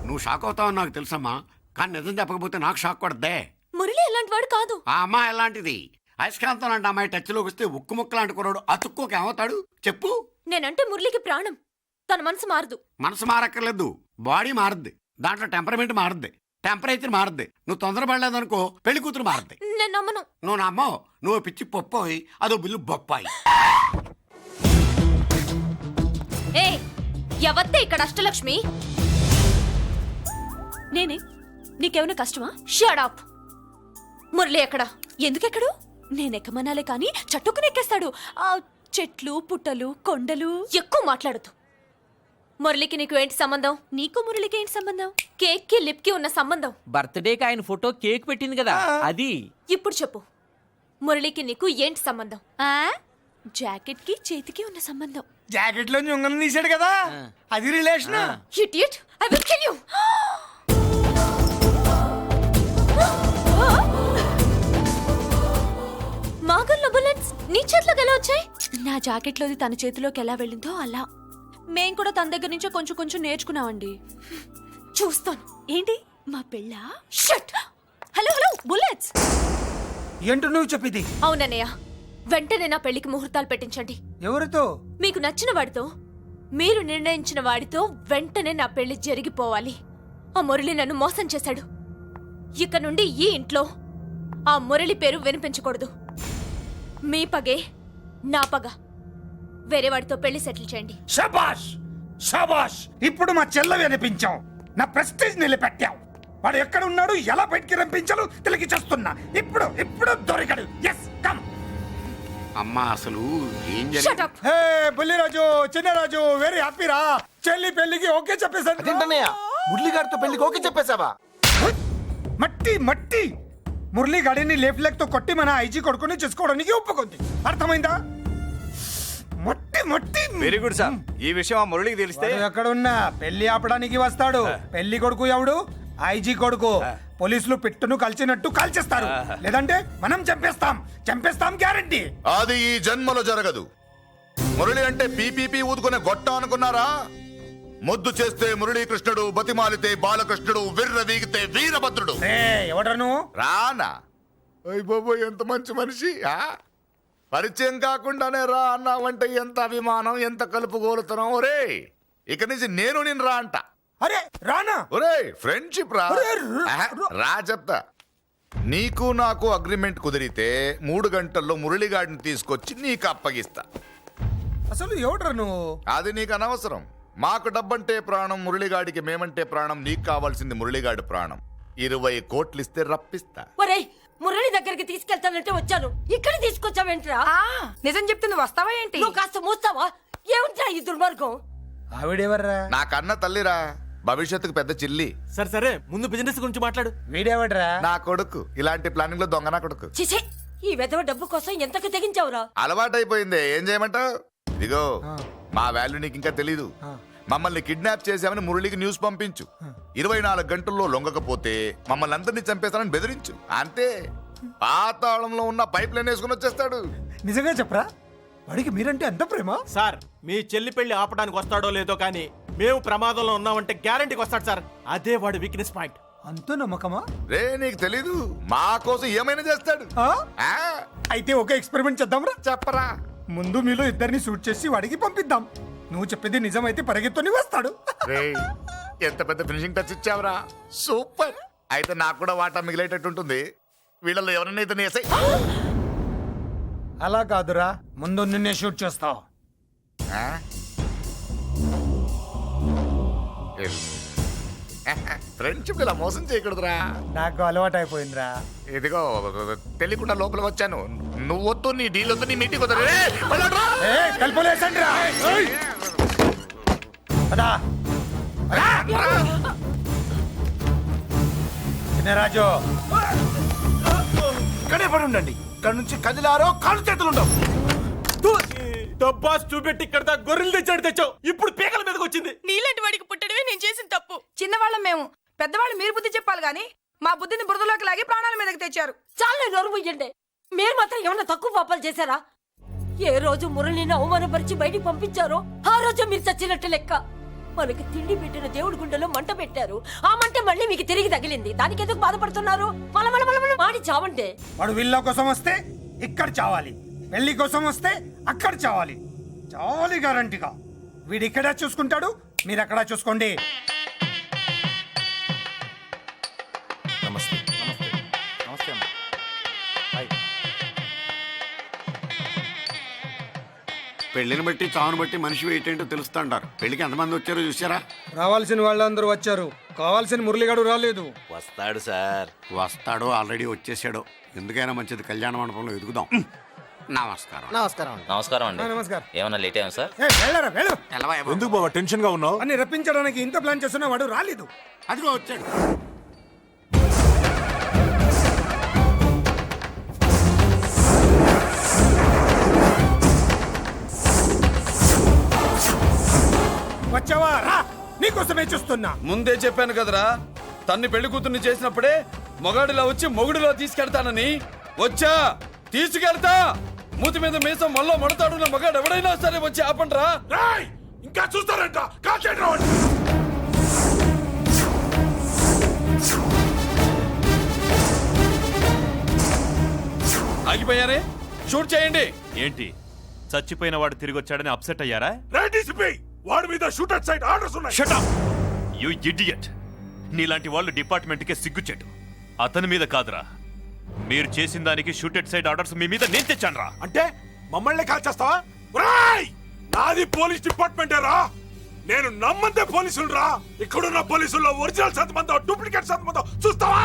నువ్వు షాక్ అవుతావని నాకు తెలుసమ్మా, కానీ నిజం చెప్పకపోతే నాకు షాక్ కొడద్దే. మురళి ఎలాంటి వాడు కాదు. ఆ అమ్మాయి ఎలాంటిది? అయస్కాంతం లాంటి అమ్మాయి టచ్లోకి వస్తే ఉక్కు ముక్క లాంటి కుర్రాడు అతుక్కోక ఏమవుతాడు చెప్పు? నేనంటే మురళికి ప్రాణం. తన మనసు మారదు. మనసు మారక్కర్లేదు, బాడీ మారుద్ది. దాంట్లో టెంపరమెంట్ మారుద్ది, టెంపరేచర్ మారుద్ది. నువ్వు తొందరపడలేదనుకో పెళ్లి కూతురు మారుద్ది. నేను నమ్మను. నువ్వు నమ్మవు, నువ్వు పిచ్చి పొప్పోయి అదో బిల్లు బొప్పాయి. ఏ ఎవత్తే ఇక్కడ అష్టలక్ష్మి? నేనే. నీకేమైనా కష్టమా? Shut up. మురళి ఎక్కడా? ఎందుకెక్కడు? నేనెక్కమనాలే కానీ చట్టుకుని ఎక్కేస్తాడు. ఆ చెట్లు పుట్టలు కొండలు. ఎక్కువ మాట్లాడదు. మురళికి నీకు ఏంటి సంబంధం? నీకు మురళికి ఏంటి సంబంధం? కేక్ కి లిప్ కి ఉన్న సంబంధం. బర్త్డేకి ఆయన ఫోటో కేక్ పెట్టింది కదా అది. ఇప్పుడు చెప్పు, మురళికి నీకు ఏంటి సంబంధం? జాకెట్ కి చేతికి ఉన్న సంబంధం. జాకెట్ లో ఉంగరం తీసాడు కదా, అది relation. Idiot, I will kill you. మాగల్లో బుల్లెట్స్ నీ చేతిలోకి ఎలా వచ్చాయి? నా జాకెట్ లోది తన చేతిలోకి ఎలా వెళ్ళిందో అలా. మేం కూడా తన దగ్గర నుంచే కొంచెం కొంచెం నేర్చుకున్నామండి. చూస్తాను. ఏంటి మా పెళ్ళ? షట్. Hello hello bullets. ఏంటో నువ్వు చెప్పింది? అవునన్నయ్య, వెంటనే నా పెళ్లికి ముహూర్తాలు పెట్టించండి. ఎవరితో? మీకు నచ్చిన వాడితో, మీరు నిర్ణయించిన వాడితో వెంటనే నా పెళ్లి జరిగిపోవాలి. ఆ మురళి నన్ను మోసం చేశాడు. ఇక నుండి ఈ ఇంట్లో ఆ మురళి పేరు వినిపించకూడదు. మీ పగే నా పగ. వేరే వాడితో పెళ్లి సెటిల్ చేయండి. శబాష్ శబాష్. ఇప్పుడు మా చెల్ల వినిపించావు, నా ప్రెస్టీజ్ నిలబెట్టావు. వాడు ఎక్కడ ఉన్నాడు, ఎలా బయటికి రంపించాలో తెలికి చేస్తున్నా. ఇప్పుడు ఇప్పుడు దొరికాడు. Yes come. అమ్మా అసలు ఏం Shut జరిగింది? up. హే బుల్లిరాజు, చిన్నరాజు, వెరీ హ్యాపీ రా. చెల్లి పెళ్లికి ఓకే చెప్పేశాను. మురళి గారితో పెళ్లికి ఓకే చెప్పేశావా? మట్టి మట్టి. మురళి గాడిని లేఫ్ లెగ్ తో కొట్టి మన ఐజీ కొడుకుని చేసుకోవడానికి ఒప్పుకుంది. అర్థమైందా? మట్టి మట్టి. Very good sir. ఈ విషయం ఆ మురళికి తెలిస్తే వాడు ఎక్కడున్నా పెళ్లి ఆపడానికి వస్తాడు. పెళ్లి కొడుకు ఎవడు? ఐజీ కొడుకు. పోలీసులు పిట్టును కలిచినట్టు కాల్చేస్తారు, లేదంటే మనం చంపేస్తాం. చంపేస్తాం గ్యారంటీ. అది ఈ జన్మలో జరగదు. మురళి అంటే పీపీపీ ఊదుకునే గొట్ట అనుకున్నారా? ముద్దు చేస్తే మురళీకృష్ణుడు, బతిమాలితే బాలకృష్ణుడు, విర్ర వీగితే వీరభద్రుడు. ఎవడను రానా? అయ్య బాబో, ఎంత మంచి మనిషి. పరిచయం కాకుండానే రా అన్నావంటే ఎంత అభిమానం, ఎంత కలుపుగోలుతున్నాం. ఒరే ఇక నుంచి నేను రా అంట. అరే రానా? ఒరే ఫ్రెండ్షిప్ రా. రా చెప్తా. నీకు నాకు అగ్రిమెంట్ కుదిరితే 3 గంటల్లో మురళిగాడిని తీసుకొచ్చి నీకు అప్పగిస్తా. అసలు ఎవడరా నువ్వు? అది నీకు అనవసరం. మాకు డబ్బంటే ప్రాణం, మురళిగాడికి మేమంటే ప్రాణం. నీకు కావాల్సింది మురళిగాడి ప్రాణం. 20 కోట్లు ఇస్తే రప్పిస్తా. ఒరేయ్, మురళి దగ్గరికి తీసుకెళ్తానంటే వచ్చాను, ఇక్కడ తీసుకొచ్చావేంట్రా? నిజం చెప్తే నువ్వు వస్తావా ఏంటి? నువ్వు కాస్త మూస్తావా? ఏమిట్రా ఈ దుర్మార్గం? ఆవిడెవర్రా? నా కన్న తల్లిరా, భవిష్యత్తుకు పెద్ద చిల్లి. సరే సరే, ముందు బిజినెస్ గురించి మాట్లాడు. వీడేవడ్రా? నా కొడుకు. ఇలాంటి ప్లానింగ్ లో దొంగ నా కొడుకు. చిచే, ఈ వెధవ డబ్బు కోసం ఎంతకు తెగించావురా? అలవాటైపోయింది, ఏం చేయమంటావు? ఇదిగో మా వాల్యూ నీకు ఇంకా తెలీదు. మమ్మల్ని కిడ్నాప్ చేశామని మురళికి న్యూస్ పంపించు. 24 గంటల్లో లొంగకపోతే మమ్మల్ని అందరినీ చంపేస్తానని బెదిరించు. అంతే. పాతాళంలో ఉన్న పైప్ లైన్ వేసుకుని వచ్చేస్తాడు. నిజంగా చెప్పరా? వాడికి మీరంటే ఎంత ప్రేమ? సార్ మీ చెల్లి పెళ్లి ఆపడానికి వస్తాడో లేదో కానీ మేము ప్రమాదంలో ఉన్నామంటే గ్యారంటీకి వస్తాడు సార్. అదే వాడి వీక్నెస్ పాయింట్. అంత నమ్మకమా? రే నీకు తెలీదు, మా కోసం ఏమైనా చేస్తాడు. అయితే ఒక ఎక్స్పెరిమెంట్ చేద్దాంరా. చెప్పరా? ముందు మీలో ఇద్దరిని షూట్ చేసి వాడికి పంపిద్దాం. నువ్వు చెప్పేది నిజమైతే పరిగెత్తుని వస్తాడు. రేయ్, ఎంత పెద్ద ఫినిషింగ్ టచ్ ఇచ్చావురా, సూపర్. అయితే నాకు కూడా వాటా మిగిలేటట్టు ఉంటుంది. వీళ్ళలో ఎవరైనా ఇతను వేసాయి. అలా కాదురా, ముందు నిన్నే షూట్ చేస్తావు. ఫ్రెండ్షిప్ ఇలా మోసం చేయకూడదురా. నాకు అలవాటు అయిపోయిందిరా. ఇదిగో తెలియకుండా లోపల వచ్చాను. నువ్వు వద్దు, నీ డీల్ వద్దు, నీ మీటింగ్ వద్దు. కలుపులేసండిరా. రాజు ఇక్కడే పడి ఉండండి. ఇక్కడ నుంచి కదిలారో కాళ్ళు చేతులు ఉండవు. డబ్బాస్ చూపెట్టి ఇక్కడ దాకా గొర్రెలు తెచ్చాడు తెచ్చావు. ఇప్పుడు పీకల మీదకి వచ్చింది. నీలాంటి వాడికి పుట్టడమే నేను చేసిన తప్పు. చిన్నవాళ్ళం మేము, పెద్దవాళ్ళు మీరు బుద్ధి చెప్పాలి గాని మా బుద్ధిని బురదలోకి లాగి ప్రాణాల మీదకి తెచ్చారు. చాలా నోరు ముయ్యండి. మీరు మాత్రం ఏమన్నా తక్కువ పాపాలు చేశారా? ఏ రోజు మురళిని అవమానపరిచి బయటికి పంపించారో ఆ రోజు మీరు చచ్చినట్టు లెక్క. మనకి తిండి పెట్టిన దేవుడి గుండెలో మంట పెట్టారు. ఆ మంట మళ్ళీ మీకు తిరిగి తగిలింది. దానికి ఎందుకు బాధపడుతున్నారు? మాడి చావంటే వాడు విల్ల కోసం వస్తే ఇక్కడ చావాలి, పెళ్లి కోసం వస్తే అక్కడ చావాలి. చావాలి గ్యారంటీగా. వీడు ఇక్కడే చూసుకుంటాడు, మీరు అక్కడ చూసుకోండి. నమస్తే. నమస్తే. పెళ్లిని బట్టి చావును బట్టి మనిషి వెయిట్ ఏంటో తెలుస్తుంటారు. పెళ్లికి ఎంతమంది వచ్చారో చూసారా? రావాల్సిన వాళ్ళందరూ వచ్చారు, కావాల్సిన మురళిగాడు రాలేదు. వస్తాడు సార్. వస్తాడో ఆల్రెడీ వచ్చేసాడో. ఎందుకైనా మంచిది కళ్యాణ మండపంలో ఎదుగుదాం. నమస్కారం. నమస్కారం. నమస్కారం అండి. నమస్కారం. ఏమన్నా లేట్ అయ్యాం సార్? ఎందుకు బాబా టెన్షన్ గా ఉన్నావు? అన్ని రప్పించడానికి ఇంత ప్లాన్ చేస్తున్నా వాడు రాలేదు. అదిగో వచ్చాడు. వచ్చావా? రా, నీకోసమే చూస్తున్నా. ముందే చెప్పాను కదరా, తన్ని పెళ్లి కూతుర్ని చేసినప్పుడే మొగాడిలా వచ్చి మొగుడిలో తీసుకెళ్తానని. వచ్చా, తీసుకెళ్తా. మూతి మీద మీసం మళ్ళీ మడతాడున్న మగాడు ఎవడైనా సరే వచ్చి ఆపండ్రా. ఇంకా చూస్తారంట. ఆగిపోయారే, షూట్ చేయండి. ఏంటి, చచ్చిపోయిన వాడు తిరిగి వచ్చాడని అప్సెట్ అయ్యారా? వాడి మీద షూటర్ సైడ్ ఆర్డర్స్ ఉన్నాయి. Shut up you idiot. నీలాంటి వాళ్ళు డిపార్ట్మెంట్కే సిగ్గుచెట్టు. అతని మీద కాదురా, మీరు చేసిన దానికి షూటెడ్ సైడ్ ఆర్డర్స్ మీ మీద నేను తెచ్చానురా. అంటే మమ్మల్ని కాల్ చేస్తావా? నాది పోలీస్ డిపార్ట్మెంటే రా. నేను నమ్మందే పోలీసులు రా. ఇక్కడున్న పోలీసుల్లో ఒరిజినల్ సత్మంతో డూప్లికేట్ సత్మంతో చూస్తావా?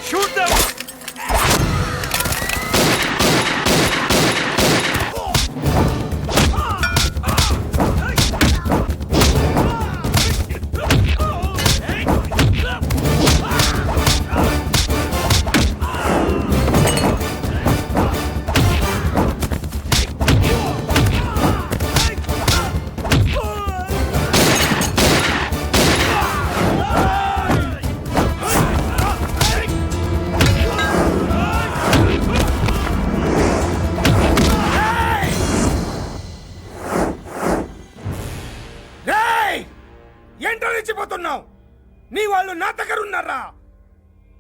Shoot them. ఏంటో రెచ్చిపోతున్నావు? నీ వాళ్ళు నా దగ్గర ఉన్నారా?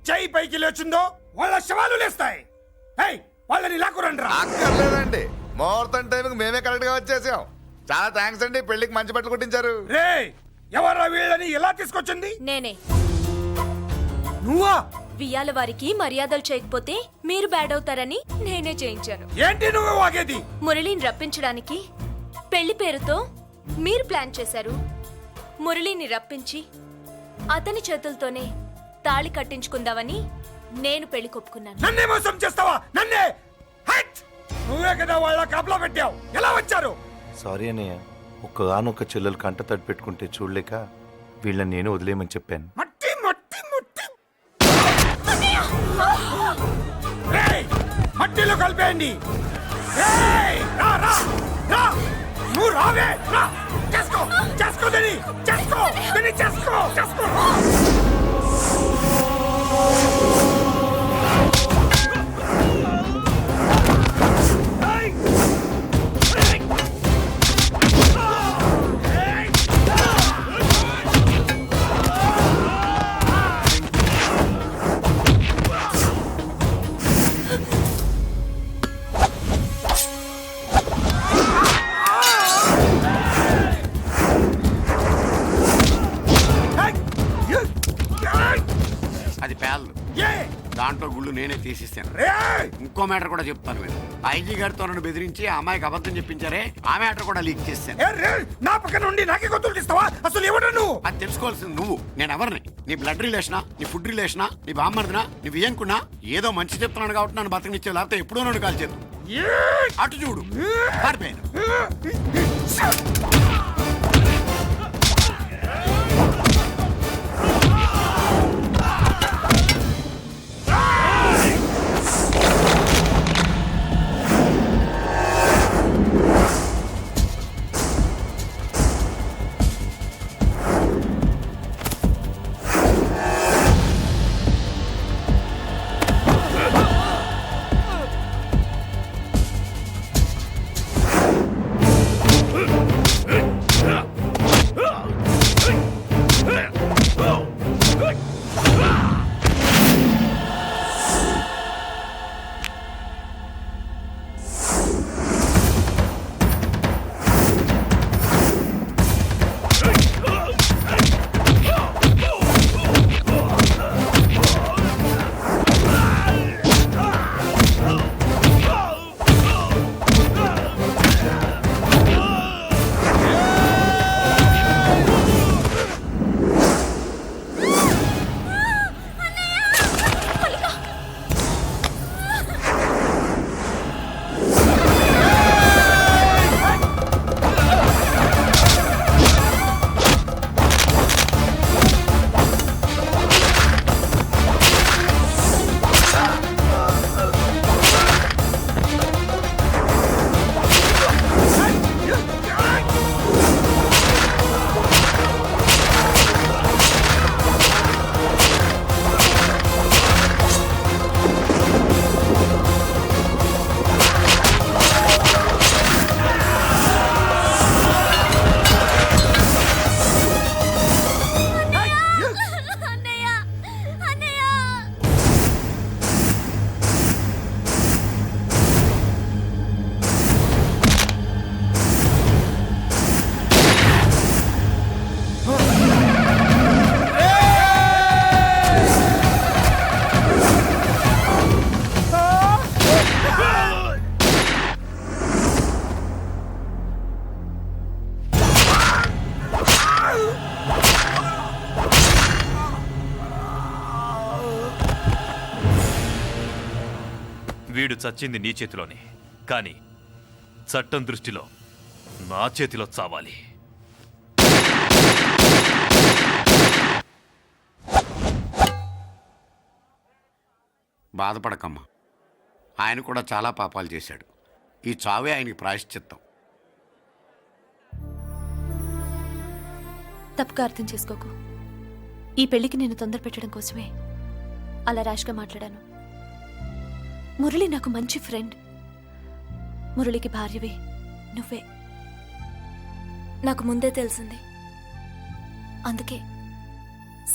చెయ్యి పైకి లేచిందో వాళ్ళ శవాలు లేస్తాయి. వాళ్ళని లాక్కురండి రా. అక్కర్లేదండి, ముహూర్తం టైంకి మేమే కరెక్ట్ గా వచ్చేసాం. చాలా థ్యాంక్స్ అండి, పెళ్లికి మంచి బట్టలు కుట్టించారు. రే, ఎవరా వీళ్ళని ఎలా తీసుకొచ్చింది? నేనే. నువ్వా? వియ్యాల వారికి మర్యాదలు చేయకపోతే మీరు బ్యాడ్ అవుతారని నేనే చేయించాను. ఏంటి నువ్వు వాగేది? మురళిని రప్పించడానికి పెళ్లి పేరుతో మీరు ప్లాన్ చేశారు. మురళిని రప్పించి అతని చేతులతోనే తాళి కట్టించుకుందామని నేను పెళ్లి కొప్పుకున్నాను. నన్నే మోసం చేస్తావా? నన్నే? నువ్వే కదా వాళ్ళ కాపలా పెట్టావు. ఎలా వచ్చారు? సారీ అన్నయ్య, ఒక్కగానొక్క చెల్లెలు కంట తడి పెట్టుకుంటే చూడలేక వీళ్ళని నేను వదిలేయమని చెప్పాను. మట్టి మట్టి మట్టి మట్టిలో కలిపేయండి. నువ్వు రావే. చేసుకో చేసుకో చేసుకో చేసుకో. అది పేలదు. దాంట్లో గుళ్ళు నేనే తీసిస్తాను. ఇంకో మ్యాటర్ కూడా చెప్తాను మీరు. ఐజీ గారితో నన్ను బెదిరించి ఆ అమ్మాయికి అబద్ధం చెప్పించారే, ఆ మ్యాటర్ కూడా లీక్ చేస్తాను. నా పక్కన నుండి నాకే గొంతులు తీస్తావా? అసలు ఎవరు నువ్వు? అది తెలుసుకోవాల్సింది నువ్వు. నేను ఎవరిని? నీ బ్లడ్ రిలేషనా, నీ ఫుడ్ రిలేషనా, నీ బామ్మర్దినా, నీ వియ్యంకున్నా? ఏదో మంచి చెప్తున్నాను కాబట్టి నన్ను బతకనిచ్చావు, లేకపోతే ఎప్పుడో నన్ను కాల్ చేద్దు. అటు చూడు, పారిపోయాను. వీడు చచ్చింది నీ చేతిలోనే, కానీ చట్టం దృష్టిలో నా చేతిలో చావాలి. బాధపడకమ్మా, ఆయన కూడా చాలా పాపాలు చేశాడు. ఈ చావే ఆయనకి ప్రాయశ్చిత్తం. తప్పుగా అర్థం చేసుకోకు. ఈ పెళ్లికి నేను తొందర పెట్టడం కోసమే అలా ర్యాష్గా మాట్లాడాను. మురళి నాకు మంచి ఫ్రెండ్. మురళికి భార్యవి నువ్వే. నాకు ముందే తెలిసింది. అందుకే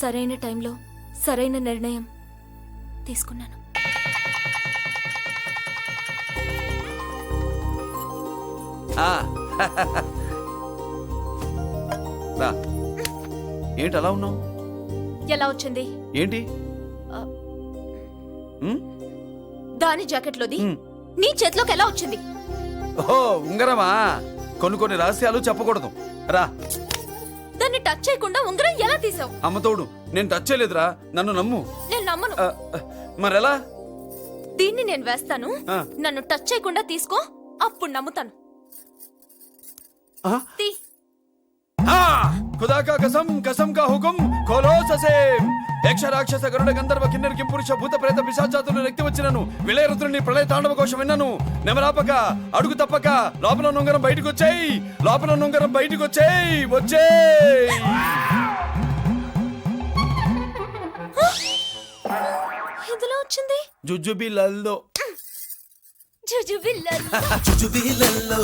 సరైన టైంలో సరైన నిర్ణయం తీసుకున్నాను. ఏంటి అలా ఉన్నావు? ఎలా వచ్చింది? ఏంటి దాని జాకెట్లోది నీ చేతిలోకి ఎలా వచ్చింది? ఓహో, ఉంగరమా? కొన్ని రహస్యాలు చెప్పకూడదు. రా. దాన్ని టచ్ చేయకుండా ఉంగరం ఎలా తీసావు? అమ్మతోడు, నేను టచ్ చేయలేదురా, నన్ను నమ్ము. నేను నమ్మను. మరెలా? దీన్ని నేను వేస్తాను, నన్ను టచ్ చేయకుండా తీసుకో, అప్పుడు నమ్ముతాను. తీ. खुदा का कसम, कसम का हुकुम, खोलो ससेम. యక్ష రాక్షస గరుడ గంధర్వ కిన్నెర కింపురుష భూత ప్రేత పిశాచాతులు రెక్తి వచ్చినను విలయరుద్రుని ప్రళయ తాండవ కోశం విన్నను. నెమరాపక అడుగు తప్పక లోపల నుంగరం బయటకు వచ్చేయి, లోపల నుంగరం బయటకు వచ్చేయి, వచ్చేయి. ఎందులో వచ్చింది? జుజుబి లల్లో. జుజుబిల్లల్లో. జుజుబిల్లల్లో